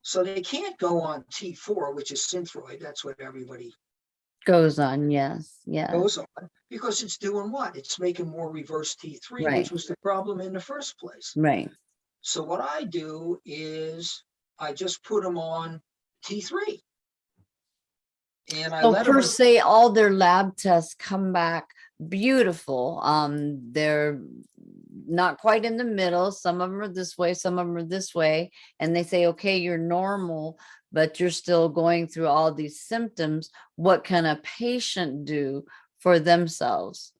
So they can't go on T4, which is Synthroid. That's what everybody Goes on. Yes. goes on, because it's doing what? It's making more reverse T3, Right. which was the problem in the first place. Right. So what I do is I just put them on T3. And I So let per them, se, all their lab tests come back beautiful. They're not quite in the middle. Some of them are this way, some of them are this way. And they say, okay, you're normal, but you're still going through all these symptoms. What can a patient do for themselves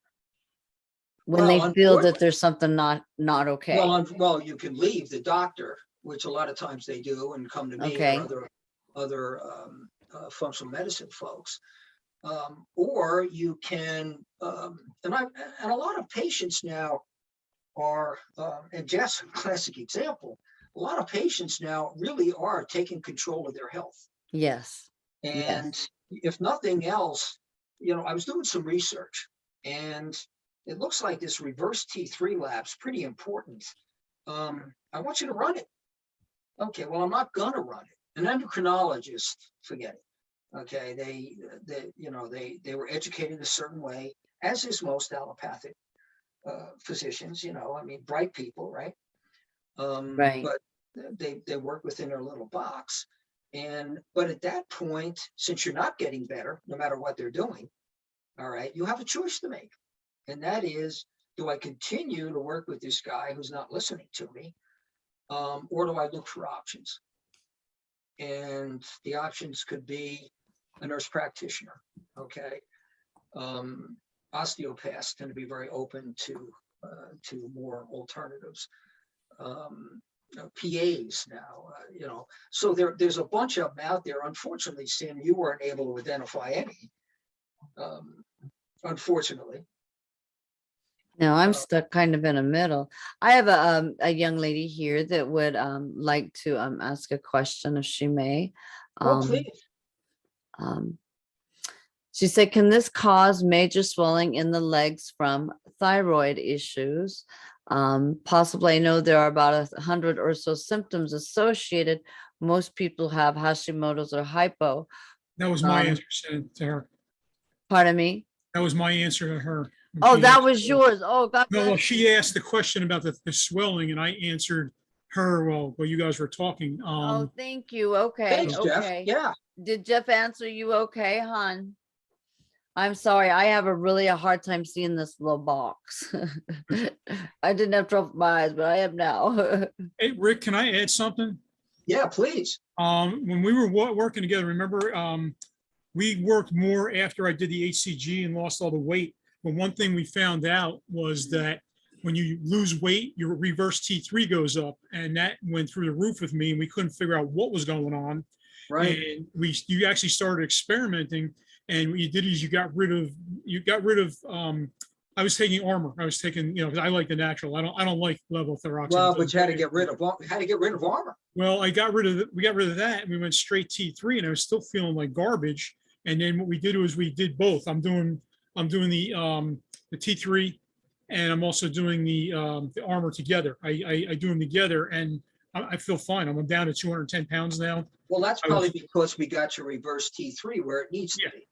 when they feel that there's something not okay? well, you can leave the doctor, which a lot of times they do, and come to me Okay. or other functional medicine folks. Or you can, and a lot of patients now are, and Jeff's a classic example, a lot of patients now really are taking control of their health. Yes. And if nothing else, I was doing some research and it looks like this reverse T3 lab's pretty important. I want you to run it. Okay, well, I'm not gonna run it. An endocrinologist, forget it. Okay, they were educated a certain way, as is most allopathic physicians. Bright people, right? Right. But they work within their little box. But at that point, since you're not getting better, no matter what they're doing, all right, you have a choice to make, and that is, do I continue to work with this guy who's not listening to me? Or do I look for options? And the options could be a nurse practitioner. Okay. Osteopaths tend to be very open to more alternatives. PAs now, so there's a bunch of them out there. Unfortunately, Sam, you weren't able to identify any, unfortunately. No, I'm stuck kind of in the middle. I have a young lady here that would like to ask a question if she may. Oh, please. She said, can this cause major swelling in the legs from thyroid issues? Possibly, I know there are about 100 or so symptoms associated. Most people have Hashimoto's or hypo. That was my answer to her. Pardon me? That was my answer to her. Oh, that was yours. Oh, God No, well, bless she asked the question about the swelling, and I answered her while you guys were talking. Oh, thank you. Okay. Thanks, Jeff. Okay. Yeah. Did Jeff answer you okay, hon? I'm sorry. I have a hard time seeing this little box. I didn't have trouble with my eyes, but I have now. Hey, Rick, can I add something? Yeah, please. When we were working together, remember, we worked more after I did the HCG and lost all the weight. But one thing we found out was that when you lose weight, your reverse T3 goes up, and that went through the roof with me, and we couldn't figure out what was going on. Right. And you actually started experimenting, and what you did is you got rid of I was taking Armor. I was taking, because I like the natural. I don't like levothyroxine. Well, but you had to get rid of Armor. Well, we got rid of that, and we went straight T3, and I was still feeling like garbage. And then what we did was we did both. I'm doing the T3, and I'm also doing the Armor together. I do them together, and I feel fine. I'm down to 210 pounds now. Well, that's probably because we got your reverse T3 where it needs to be.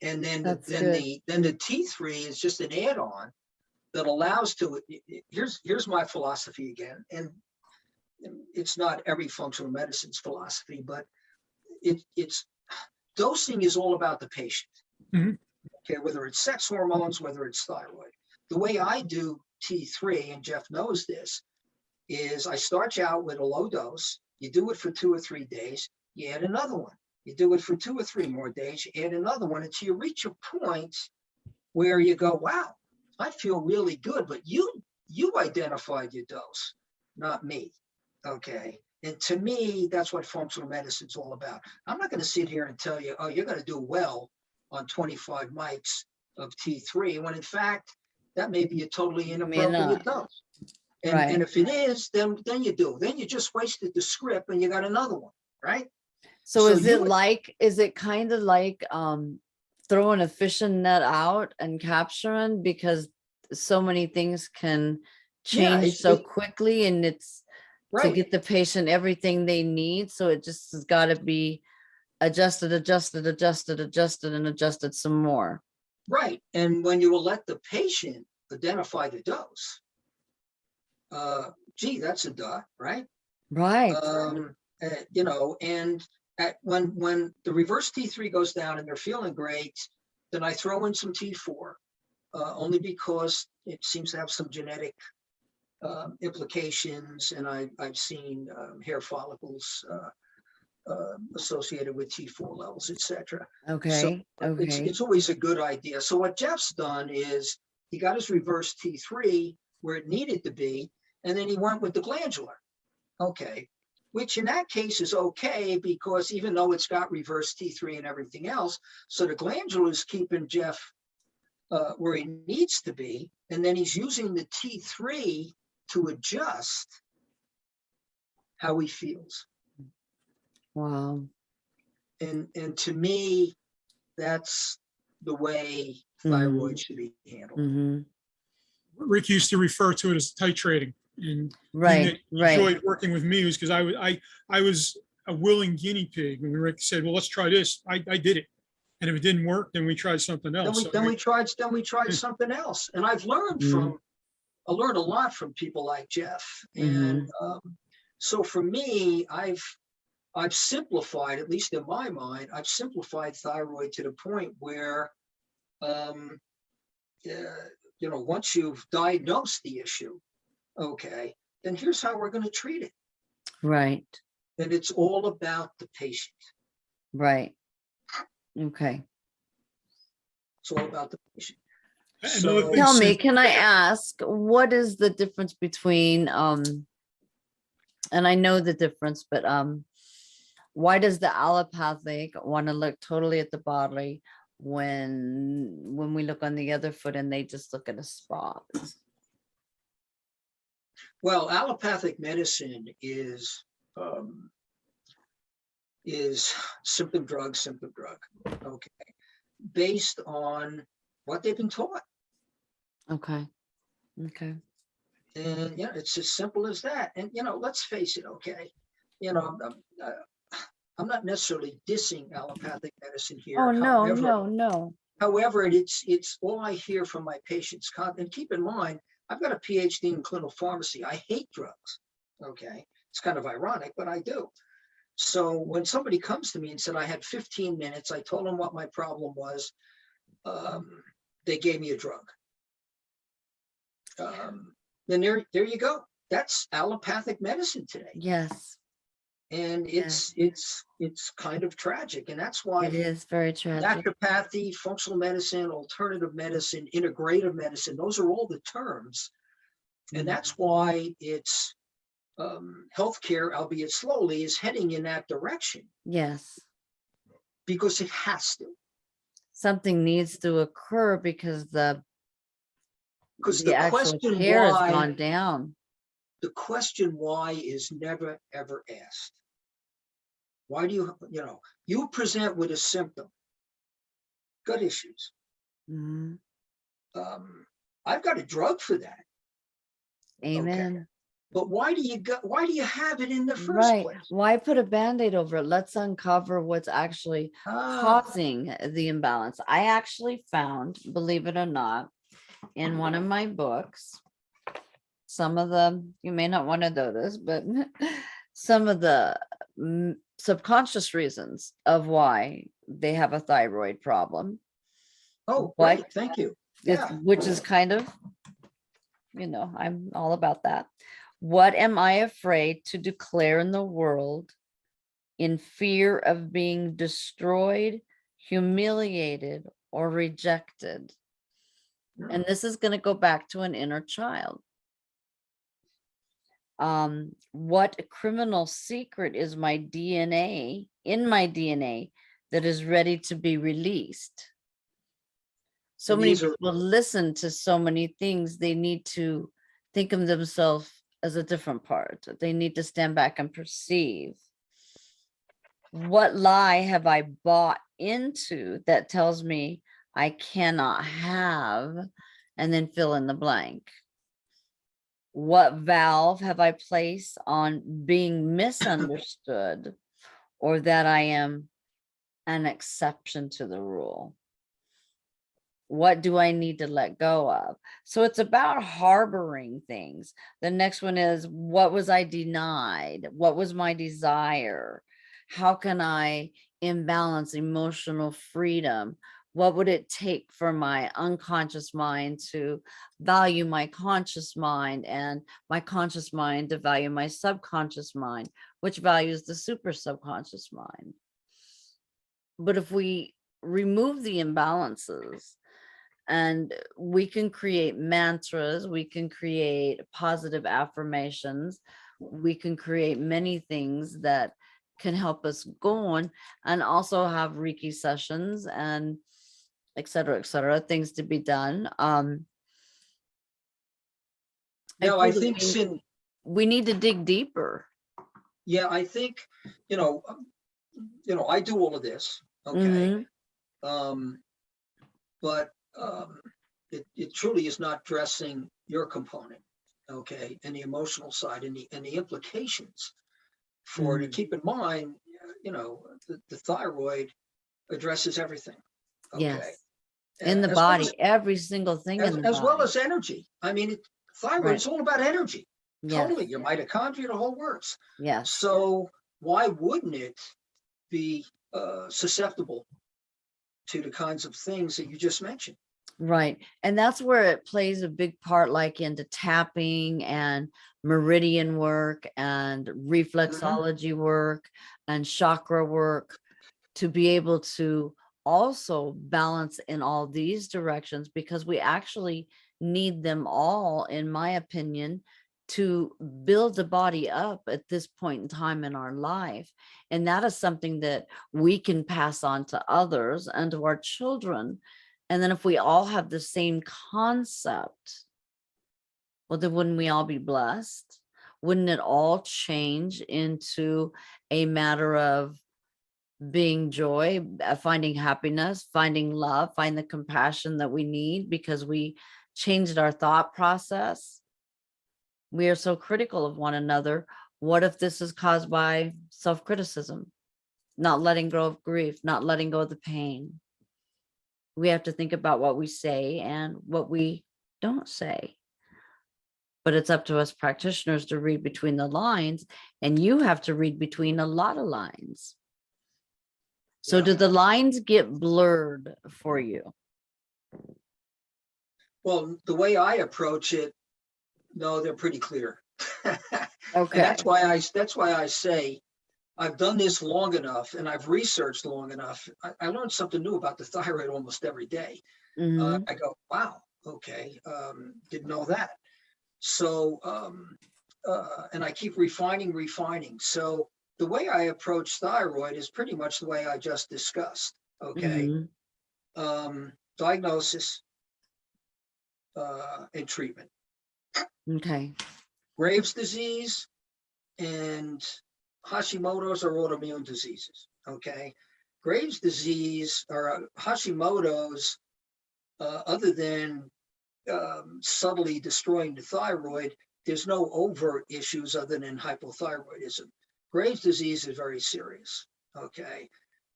And then the T3 is just an add-on that allows to. Here's my philosophy again, and it's not every functional medicine's philosophy, but it's dosing is all about the patient. Mm-hmm. Okay, whether it's sex hormones, whether it's thyroid. The way I do T3, and Jeff knows this, is I start you out with a low dose. You do it for 2 or 3 days. You add another one. You do it for 2 or 3 more days. You add another one until you reach a point where you go, wow, I feel really good. But you identified your dose, not me. Okay. And to me, that's what functional medicine is all about. I'm not going to sit here and tell you, oh, you're going to do well on 25 mics of T3, when in fact, that may be a totally inappropriate dose. And if it is, then you do. Then you just wasted the script and you got another one, right? So is it kind of like throwing a fishing net out and capturing, because so many things can change so quickly, and it's to get the patient everything they need. So it just has got to be adjusted, and adjusted some more. Right. And when you will let the patient identify the dose, gee, that's a dot, right? Right. And when the reverse T3 goes down and they're feeling great, then I throw in some T4, only because it seems to have some genetic implications, and I've seen hair follicles associated with T4 levels, etc. Okay. So okay. It's always a good idea. So what Jeff's done is he got his reverse T3 where it needed to be, and then he went with the glandular. Okay. Which in that case is okay, because even though it's got reverse T3 and everything else, so the glandular is keeping Jeff where he needs to be, and then he's using the T3 to adjust how he feels. Wow. And to me, that's the way thyroid should be handled. Mm-hmm. Rick used to refer to it as titrating, and Right. enjoyed working with me was because I was a willing guinea pig. When Rick said, "Well, let's try this," I did it, and if it didn't work, then we tried something else. Then we tried something else, and I've learned I learned a lot from people like Jeff, and so for me, I've simplified, at least in my mind, I've simplified thyroid to the point where, once you've diagnosed the issue, okay, then here's how we're going to treat it. Right. And it's all about the patient. Right. Okay. It's all about the patient. Another So thing, Tell me, Cynthia- can I ask, what is the difference between, and I know the difference, but why does the allopathic want to look totally at the body when we look on the other foot and they just look at a spot? well, allopathic medicine is symptom drug, okay, based on what they've been taught. Okay. Okay. And it's as simple as that. And let's face it, okay. I'm not necessarily dissing allopathic medicine here. Oh, no, no. However, it's all I hear from my patients. And keep in mind, I've got a PhD in clinical pharmacy. I hate drugs. Okay, it's kind of ironic, but I do. So when somebody comes to me and said I had 15 minutes, I told them what my problem was. They gave me a drug. Then there you go. That's allopathic medicine today. Yes, And it's kind of tragic. And that's why it is very tragic. naturopathy, functional medicine, alternative medicine, integrative medicine, those are all the terms. And that's why it's healthcare, albeit slowly, is heading in that direction Yes. because it has to. Something needs to occur because the actual question care has why, gone down. the question why is never, ever asked. Why do you present with a symptom, gut issues. Mhm. I've got a drug for that. Amen. But why do you have it in the first Right. place? Why put a Band-Aid over it? Let's uncover what's actually causing the imbalance. I actually found, believe it or not, in one of my books, some of the, you may not want to know this, but some of the subconscious reasons of why they have a thyroid problem. Oh, What- great. Thank you. It's- Yeah. which is kind of, I'm all about that. What am I afraid to declare in the world in fear of being destroyed, humiliated, or rejected? And this is going to go back to an inner child. What criminal secret is my DNA, in my DNA, that is ready to be released? So And many these are- people listen to so many things. They need to think of themselves as a different part. They need to stand back and perceive. What lie have I bought into that tells me I cannot have, and then fill in the blank? What valve have I placed on being misunderstood, or that I am an exception to the rule? What do I need to let go of? So it's about harboring things. The next one is, what was I denied? What was my desire? How can I imbalance emotional freedom? What would it take for my unconscious mind to value my conscious mind, and my conscious mind to value my subconscious mind, which values the super subconscious mind? But if we remove the imbalances, and we can create mantras, we can create positive affirmations, we can create many things that can help us go on, and also have Reiki sessions and et cetera, things to be done. No, I think we need to dig deeper. Yeah, I think, I do all of this. Okay. Mhm. But it truly is not addressing your component, okay, and the emotional side and the implications for it. Keep in mind, the thyroid addresses everything. Okay. Yes. In the As well body, as- every single thing in the as well body. as energy. I mean, thyroid Right. is all about energy. Yes. Totally, your mitochondria, the whole works. Yes. So why wouldn't it be susceptible to the kinds of things that you just mentioned? Right. And that's where it plays a big part, like into tapping and meridian work and Mhm. reflexology work and chakra work, to be able to also balance in all these directions, because we actually need them all, in my opinion, to build the body up at this point in time in our life. And that is something that we can pass on to others and to our children. And then if we all have the same concept, well, then wouldn't we all be blessed? Wouldn't it all change into a matter of being joy, finding happiness, finding love, find the compassion that we need because we changed our thought process? We are so critical of one another. What if this is caused by self-criticism, not letting go of grief, not letting go of the pain? We have to think about what we say and what we don't say. But it's up to us practitioners to read between the lines, and you have to read between a lot of lines. So Yeah. do the lines get blurred for you? Well, the way I approach it, no, they're pretty clear. And Okay. that's why I say I've done this long enough and I've researched long enough. I learned something new about the thyroid almost every day. Mhm. I go, wow, okay, didn't know that. So, and I keep refining. So the way I approach thyroid is pretty much the way I just discussed. Okay. Mhm. Diagnosis and treatment. Okay. Graves' disease and Hashimoto's are autoimmune diseases. Okay. Graves' disease or Hashimoto's, other than subtly destroying the thyroid, there's no overt issues other than hypothyroidism. Graves' disease is very serious. Okay.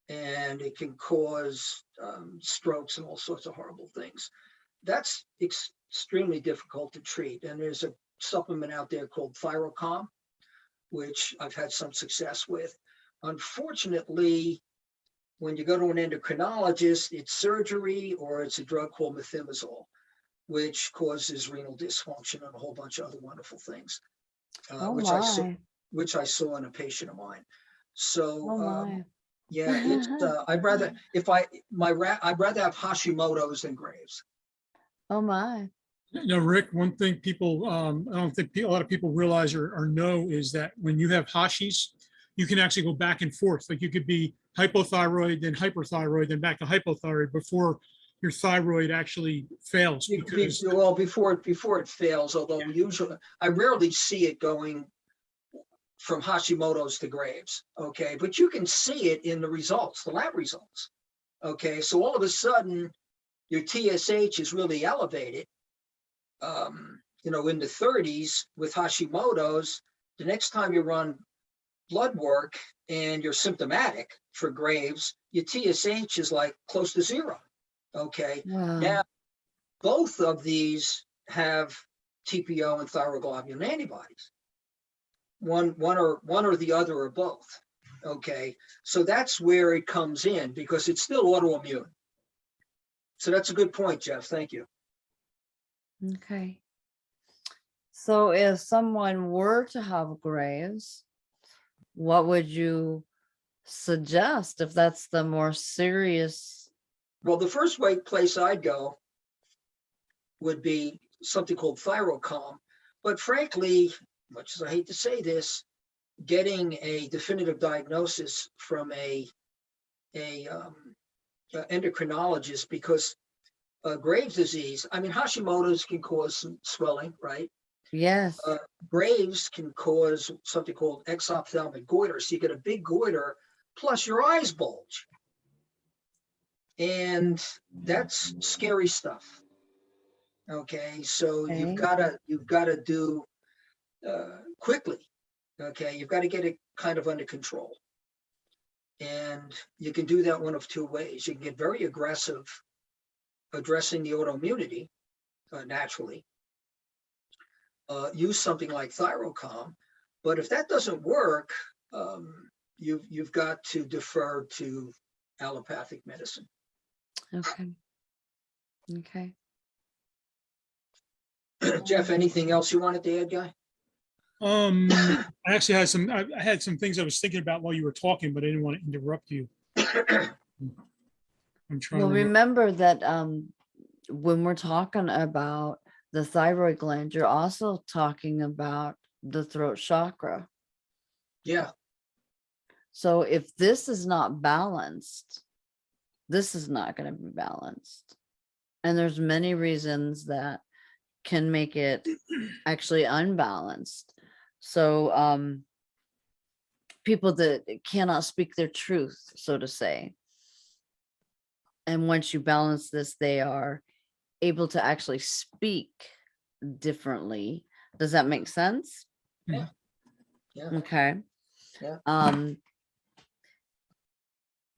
And it can cause strokes and all sorts of horrible things. That's extremely difficult to treat. And there's a supplement out there called Thyroid, which I've had some success with. Unfortunately, when you go to an endocrinologist, it's surgery or it's a drug called methimazole, which causes renal dysfunction and a whole bunch of other wonderful things, Oh which my. I saw in a patient of mine. So Oh my. yeah, it's I'd rather I'd rather have Hashimoto's than Graves. Oh my. Now, Rick, one thing people, I don't think a lot of people realize or know is that when you have Hashis, you can actually go back and forth. Like you could be hypothyroid, then hyperthyroid, then back to hypothyroid before your thyroid actually fails. Because Well, before it fails, although usually I rarely see it going from Hashimoto's to Graves. Okay, but you can see it in the results, the lab results. Okay, so all of a sudden your TSH is really elevated, in the 30s with Hashimoto's. The next time you run blood work and you're symptomatic for Graves, your TSH is like close to zero. Okay, Wow. now both of these have TPO and thyroglobulin antibodies. One or the other or both. Okay, so that's where it comes in because it's still autoimmune. So that's a good point, Jeff. Thank you. Okay. So if someone were to have Graves, what would you suggest if that's the more serious? Well, the first place I'd go would be something called Thyroid. But frankly, much as I hate to say this, getting a definitive diagnosis from a endocrinologist, because Graves' disease, I mean, Hashimoto's can cause some swelling, right? Yes. Graves can cause something called exophthalmic goiter. So you get a big goiter, plus your eyes bulge. And that's scary stuff. Okay, so you've Okay. got to do quickly. Okay, you've got to get it kind of under control, and you can do that one of two ways. You can get very aggressive addressing the autoimmunity naturally. Use something like Thyroid, but if that doesn't work, you've got to defer to allopathic medicine. Okay. Okay. Jeff, anything else you wanted to add, Guy? I actually had I had some things I was thinking about while you were talking, but I didn't want to interrupt you. I'm trying Well, to remember. remember that when we're talking about the thyroid gland, you're also talking about the throat chakra. Yeah, So if this is not balanced, this is not going to be balanced. And there's many reasons that can make it actually unbalanced. So people that cannot speak their truth, so to say. And once you balance this, they are able to actually speak differently. Does that make sense? yeah, yeah, Okay. yeah.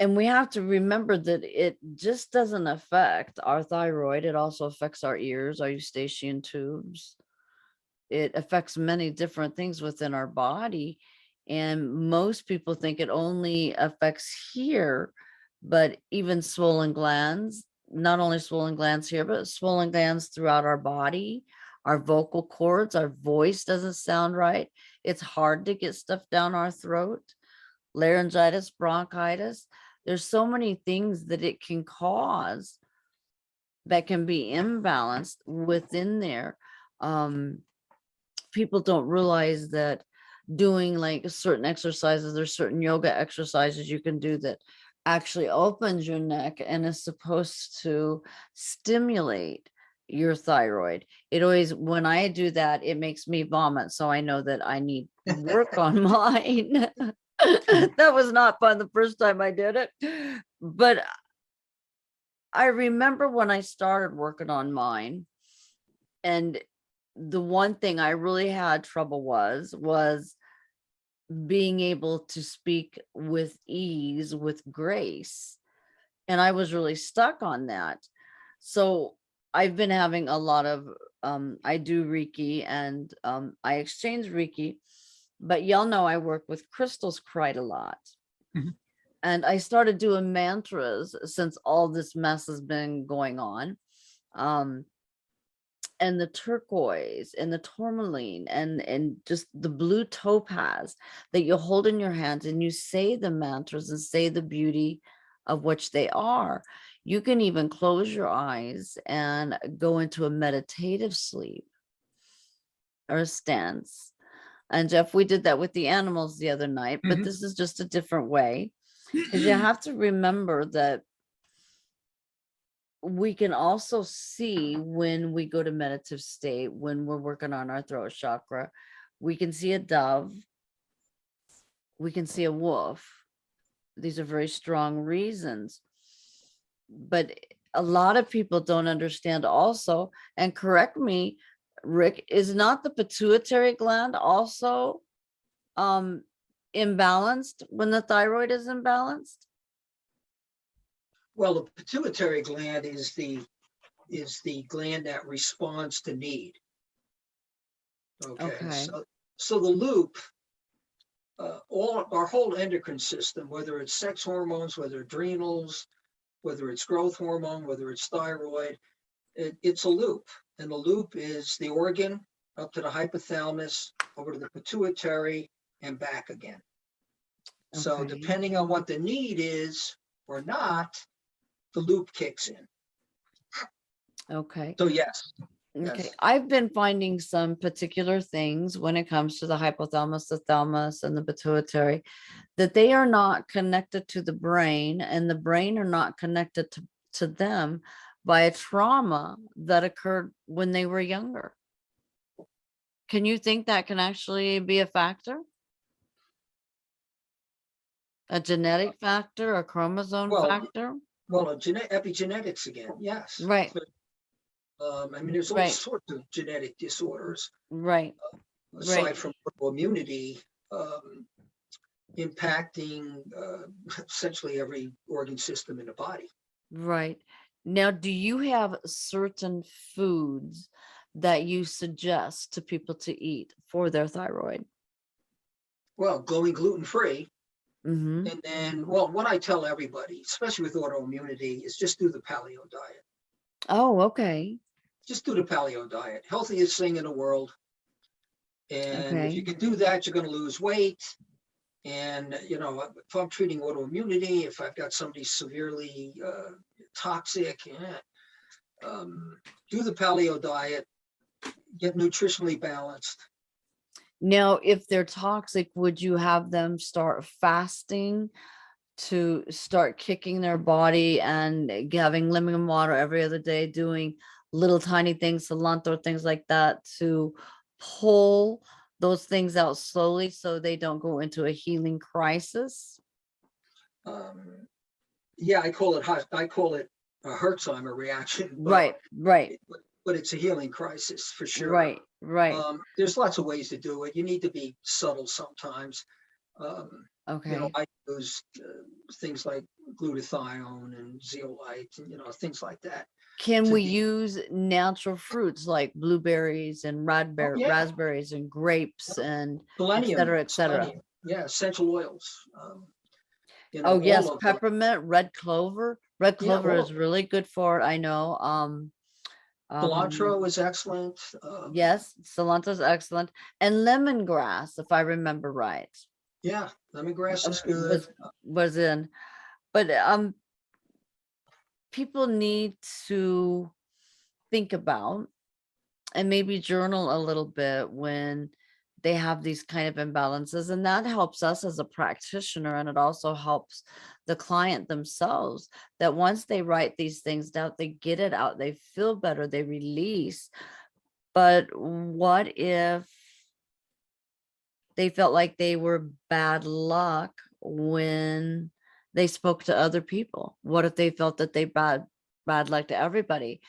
And we have to remember that it just doesn't affect our thyroid. It also affects our ears, our eustachian tubes. It affects many different things within our body. And most people think it only affects here, but even swollen glands, not only swollen glands here, but swollen glands throughout our body, our vocal cords, our voice doesn't sound right. It's hard to get stuff down our throat, laryngitis, bronchitis. There's so many things that it can cause that can be imbalanced within there. People don't realize that doing like certain exercises, there's certain yoga exercises you can do that actually opens your neck and is supposed to stimulate your thyroid. It always, when I do that, it makes me vomit. So I know that I need work on mine. That was not fun the first time I did it. But I remember when I started working on mine, and the one thing I really had trouble was being able to speak with ease, with grace. And I was really stuck on that. So I've been having a lot of I do Reiki, and I exchange Reiki, but y'all know I work with crystals quite a lot. Mhm. And I started doing mantras since all this mess has been going on. And the turquoise and the tourmaline and just the blue topaz that you hold in your hands, and you say the mantras and say the beauty of which they are. You can even close your eyes and go into a meditative sleep or a stance. And Jeff, we did that with the animals the other night, but Mhm. this is just a different way, because you have to remember that we can also see when we go to meditative state, when we're working on our throat chakra, we can see a dove, we can see a wolf. These are very strong reasons. But a lot of people don't understand also, and correct me, Rick, is not the pituitary gland also imbalanced when the thyroid is imbalanced? Well, the pituitary gland is the gland that responds to need. Okay, Okay. so the loop, all our whole endocrine system, whether it's sex hormones, whether adrenals, whether it's growth hormone, whether it's thyroid, it's a loop. And the loop is the organ up to the hypothalamus, over to the pituitary, and back again. So Okay. depending on what the need is or not, the loop kicks in. Okay. So yes, Okay, yes. I've been finding some particular things when it comes to the hypothalamus, the thalamus, and the pituitary, that they are not connected to the brain, and the brain are not connected to them by a trauma that occurred when they were younger. Can you think that can actually be a factor? A genetic factor, a chromosome Well, factor? epigenetics again, yes. Right, I mean, there's all right, sorts of genetic disorders right, aside right, from autoimmunity impacting essentially every organ system in the body. right. Now, do you have certain foods that you suggest to people to eat for their thyroid? Well, going gluten-free. Mm-hmm. And then, well, what I tell everybody, especially with autoimmunity, is just do the paleo diet. Oh, okay. Just do the paleo diet, healthiest thing in the world. And if you Okay. can do that, you're going to lose weight. And, if I'm treating autoimmunity, if I've got somebody severely toxic, do the paleo diet, get nutritionally balanced. Now, if they're toxic, would you have them start fasting to start kicking their body and having lemon water every other day, doing little tiny things, cilantro, things like that to pull those things out slowly so they don't go into a healing crisis? Yeah, I call it a Herxheimer reaction, Right, right, but it's a healing crisis for sure. right, right. There's lots of ways to do it. You need to be subtle sometimes. Okay. I use things like glutathione and zeolite, and things like that. Can To we be, use natural fruits like blueberries and oh yeah, raspberries and grapes and et selenium, cetera, et cetera? yeah, essential oils. Oh, yes, All of them. peppermint, red clover. Red Yeah, clover is really good for it, I know. cilantro is excellent. Yes, cilantro is excellent. And lemongrass, if I remember right, Yeah, lemongrass is good. was in. But people need to think about and maybe journal a little bit when they have these kind of imbalances, and that helps us as a practitioner, and it also helps the client themselves, that once they write these things down, they get it out, they feel better, they release. But what if they felt like they were bad luck when they spoke to other people? What if they felt that they bad luck to everybody?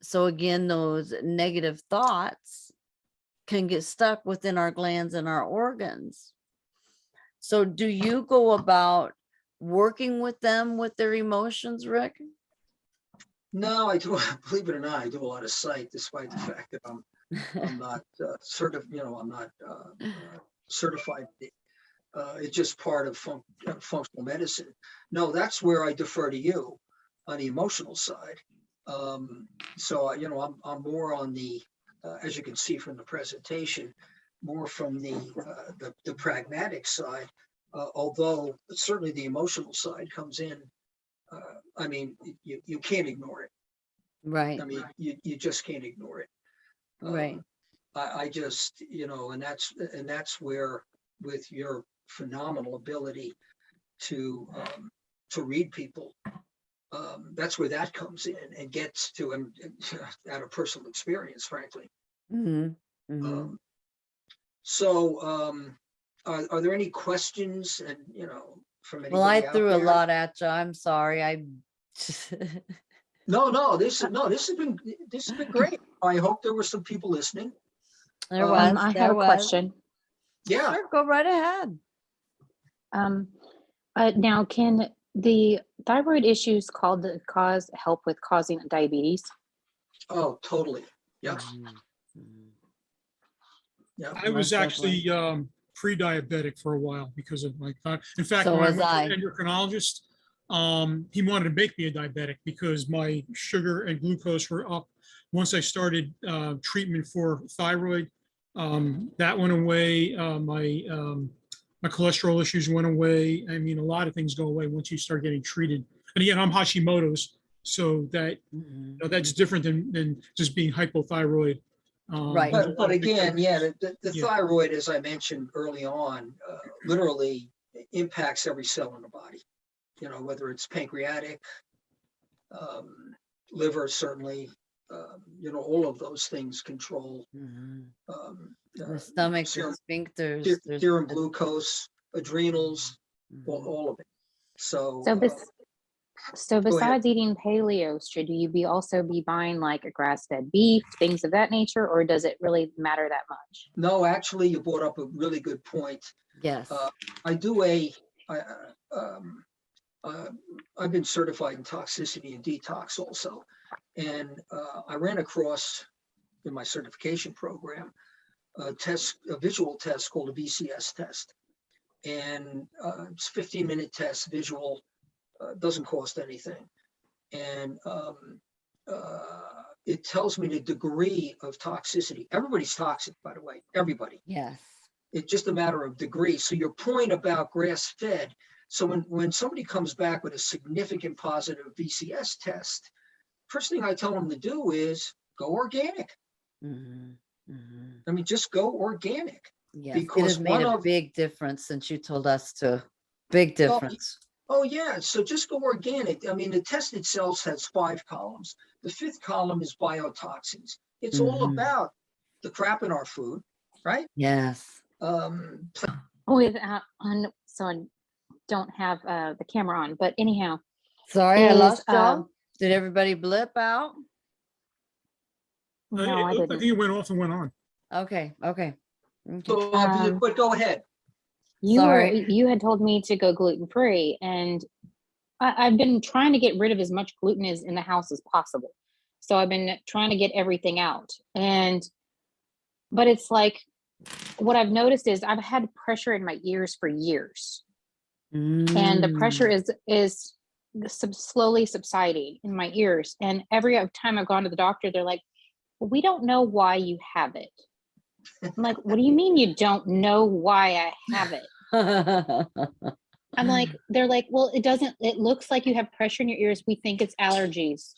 So again, those negative thoughts can get stuck within our glands and our organs. So do you go about working with them with their emotions, Rick? No, I do. Believe it or not, I do a lot of psych, despite the fact that I'm not I'm not certified. It's just part of functional medicine. No, that's where I defer to you on the emotional side. So I'm more on the, as you can see from the presentation, more from the pragmatic side. Although certainly the emotional side comes in. I mean, you can't ignore it. Right, I mean, you just can't ignore it. right. I just, and that's where, with your phenomenal ability to read people, that's where that comes in and gets to, and out of personal experience, frankly. Hmm. Hmm. Um, so, are there any questions, and from Well, I anybody out threw a there? lot at you. I'm sorry. No, this has been great. I hope there were some people listening. I have there a was. question. Yeah. Sure, go right ahead. Now, can the thyroid issues help with causing diabetes? Oh, totally. Yep. Mhm. Yep. I was Most definitely. actually pre-diabetic for a while because of my in fact, So when I was went to I. an endocrinologist, he wanted to make me a diabetic because my sugar and glucose were up. Once I started treatment for thyroid, that went away. My cholesterol issues went away. I mean, a lot of things go away once you start getting treated. And again, I'm Hashimoto's, so Mhm. that's different than just being hypothyroid. Right. There's a lot But of big again, yeah, the Yeah. thyroid, as I mentioned early on, literally impacts every cell in the body. Whether it's pancreatic, liver, certainly, all of those things control Mhm. the The stomach, the serum, sphincters, there's serum glucose, adrenals, Mhm. all of it. So, So, so go ahead. besides eating paleo, should you also be buying like a grass-fed beef, things of that nature, or does it really matter that much? No, actually, you brought up a really good point. Yes. I do I've been certified in toxicity and detox also. And I ran across, in my certification program, a visual test called a VCS test. And it's a 15-minute test, visual, doesn't cost anything. And it tells me the degree of toxicity. Everybody's toxic, by the way, everybody. Yes. It's just a matter of degree. So your point about grass fed. So when somebody comes back with a significant positive VCS test, first thing I tell them to do is go organic. Mhm, mhm. I mean, just go organic. Yes, it Because has made one a of, big difference since you told us to. Big well, difference. oh yeah, so just go organic. I mean, the test itself has 5 columns. The 5th column is biotoxins. It's all Mhm. about the crap in our food, right? Yes. Without on, so I don't have the camera on, but anyhow, Sorry, I is lost y'all. Did everybody blip out? no, I I think didn't. it went off and went on. Okay, okay. Okay. So, Um, but go ahead. Sorry. You had told me to go gluten free, and I've been trying to get rid of as much gluten as in the house as possible. So I've been trying to get everything out, but it's like what I've noticed is I've had pressure in my ears for years, and the pressure Mm. is slowly subsiding in my ears. And every time I've gone to the doctor, they're like, well, "We don't know why you have it." I'm like, "What do you mean you don't know why I have it?" I'm like, they're like, "Well, it looks like you have pressure in your ears. We think it's allergies."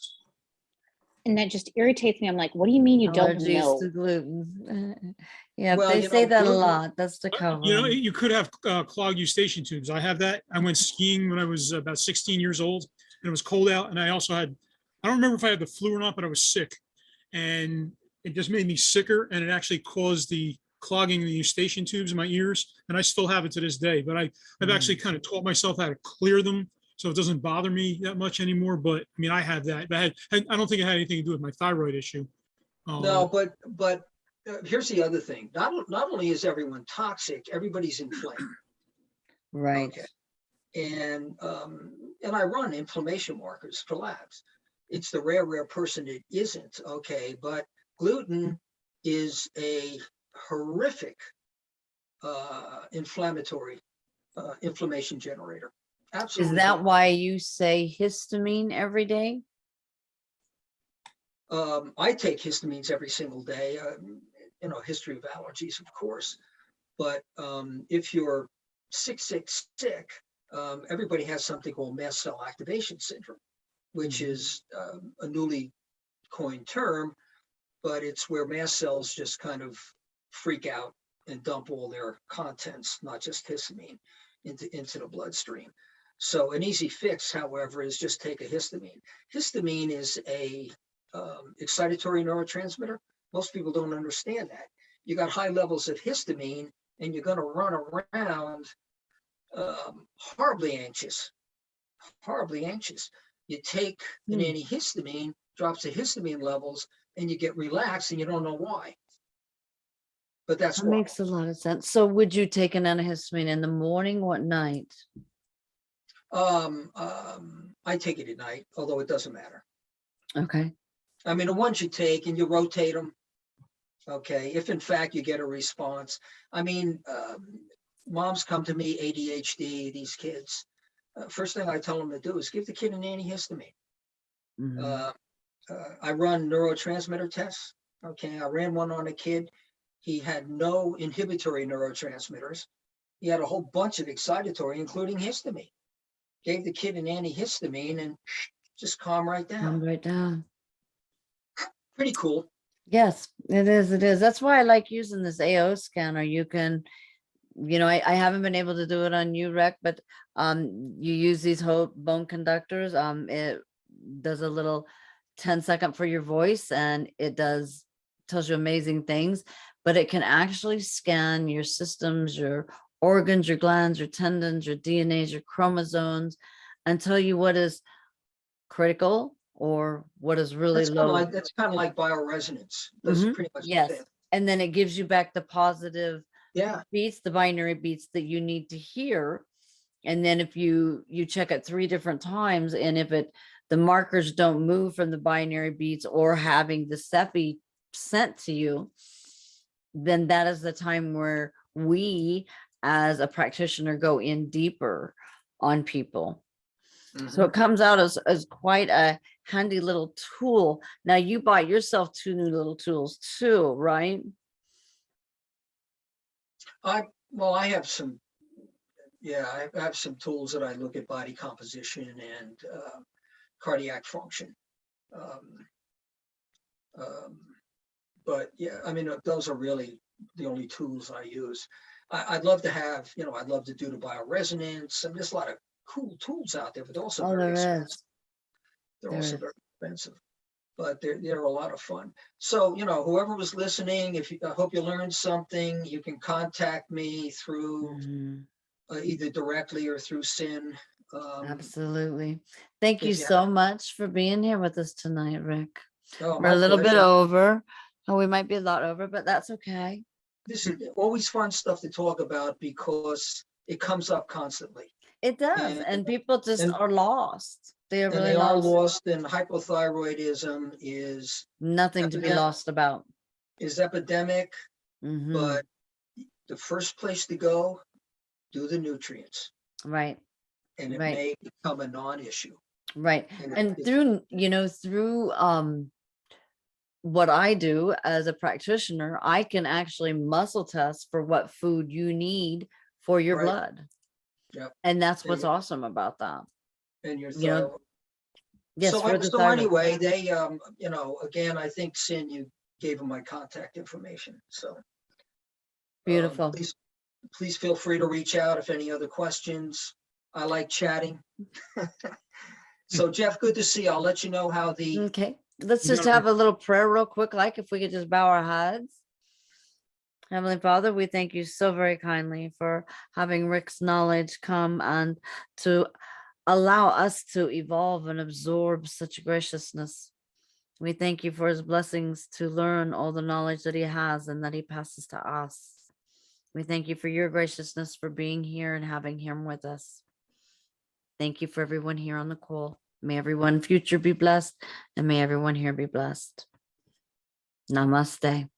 And that just irritates me. I'm like, "What do you mean you don't Allergies know?" to gluten. Yeah, Well, they you say know, that a gluten, lot. That's to cover You know, 'em. you could have clogged eustachian tubes. I have that. I went skiing when I was about 16 years old, and it was cold out. And I also had, I don't remember if I had the flu or not, but I was sick, and it just made me sicker, and it actually caused the clogging the eustachian tubes in my ears, and I still have it to this day. But I've actually kind of taught myself how to clear them so it doesn't bother me that much anymore. But I mean, I have that. I don't think it had anything to do with my thyroid issue. no, but here's the other thing. Not only is everyone toxic, everybody's inflamed. Right. Okay. And I run inflammation markers for labs. It's the rare person that isn't. Okay, but gluten is a horrific inflammatory inflammation generator. Is Absolutely that horrific. why you say histamine every day? I take histamines every single day. History of allergies, of course. But if you're sick, everybody has something called mast cell activation syndrome, which is a newly coined term, but it's where mast cells just kind of freak out and dump all their contents, not just histamine, into the bloodstream. So an easy fix, however, is just take a histamine. Histamine is a excitatory neurotransmitter. Most people don't understand that. You got high levels of histamine, and you're going to run around horribly anxious. You take an antihistamine, drops the histamine levels, and you get relaxed, and you don't know why. But that's That why. makes a lot of sense. So would you take an antihistamine in the morning or at night? I take it at night, although it doesn't matter. Okay. I mean, the ones you take and you rotate them. Okay, if in fact you get a response. I mean, moms come to me, ADHD, these kids. First thing I tell them to do is give the kid an antihistamine. Mhm. I run neurotransmitter tests. Okay, I ran one on a kid. He had no inhibitory neurotransmitters. He had a whole bunch of excitatory, including histamine. Gave the kid an antihistamine and just calm right Calm down. right down. Pretty cool. Yes, it is. It is. That's why I like using this AO scanner. You can, I haven't been able to do it on UREC, but you use these whole bone conductors. It does a little 10-second for your voice, and it tells you amazing things, but it can actually scan your systems, your organs, your glands, your tendons, your DNAs, your chromosomes, and tell you what is critical or what is really low. That's kind of like bioresonance. Does pretty much the Yes. same. And then it gives you back the positive Yeah. beats, the binary beats that you need to hear. And then if you check it 3 different times, and if the markers don't move from the binary beats or having the CEPI sent to you, then that is the time where we as a practitioner go in deeper on people. So it comes out as quite a handy little tool. Now you bought yourself 2 new little tools too, right? Well, I have some, yeah, I have some tools that I look at body composition and cardiac function. But yeah, I mean, those are really the only tools I use. I'd love to have, I'd love to do the bioresonance. I mean, there's a lot of cool tools out there, but they're also Oh, very there expensive. is. They're There also is. very expensive, but they're a lot of fun. So, whoever was listening, I hope you learned something. You can contact me through Mhm. either directly or through Sin. Absolutely. Thank you If you so much for being here with us tonight, Rick. Oh, We're my a little bit pleasure. over. Oh, we might be a lot over, but that's okay. This is always fun stuff to talk about because it comes up constantly, It does. and And people just and are lost. They are and really they are lost. lost. And hypothyroidism Nothing to be lost about. is epidemic, Hmm. but the first place to go, do the nutrients, Right. and it Right. may become a non-issue. Right. And And if through what I do as a practitioner, I can actually muscle test for what food you need for your Right. blood. Yep. And that's And what's awesome about that. and your You know, thyroid. yes, for the So thyroid. anyway, they again, I think Sin, you gave them my contact information. So Beautiful. please feel free to reach out if any other questions. I like chatting. So Jeff, good to see you. I'll let you know how the Okay. Let's You just got- have a little prayer real quick, like if we could just bow our heads. Heavenly Father, we thank you so very kindly for having Rick's knowledge come and to allow us to evolve and absorb such graciousness. We thank you for his blessings to learn all the knowledge that he has and that he passes to us. We thank you for your graciousness for being here and having him with us. Thank you for everyone here on the call. May everyone future be blessed and may everyone here be blessed. Namaste.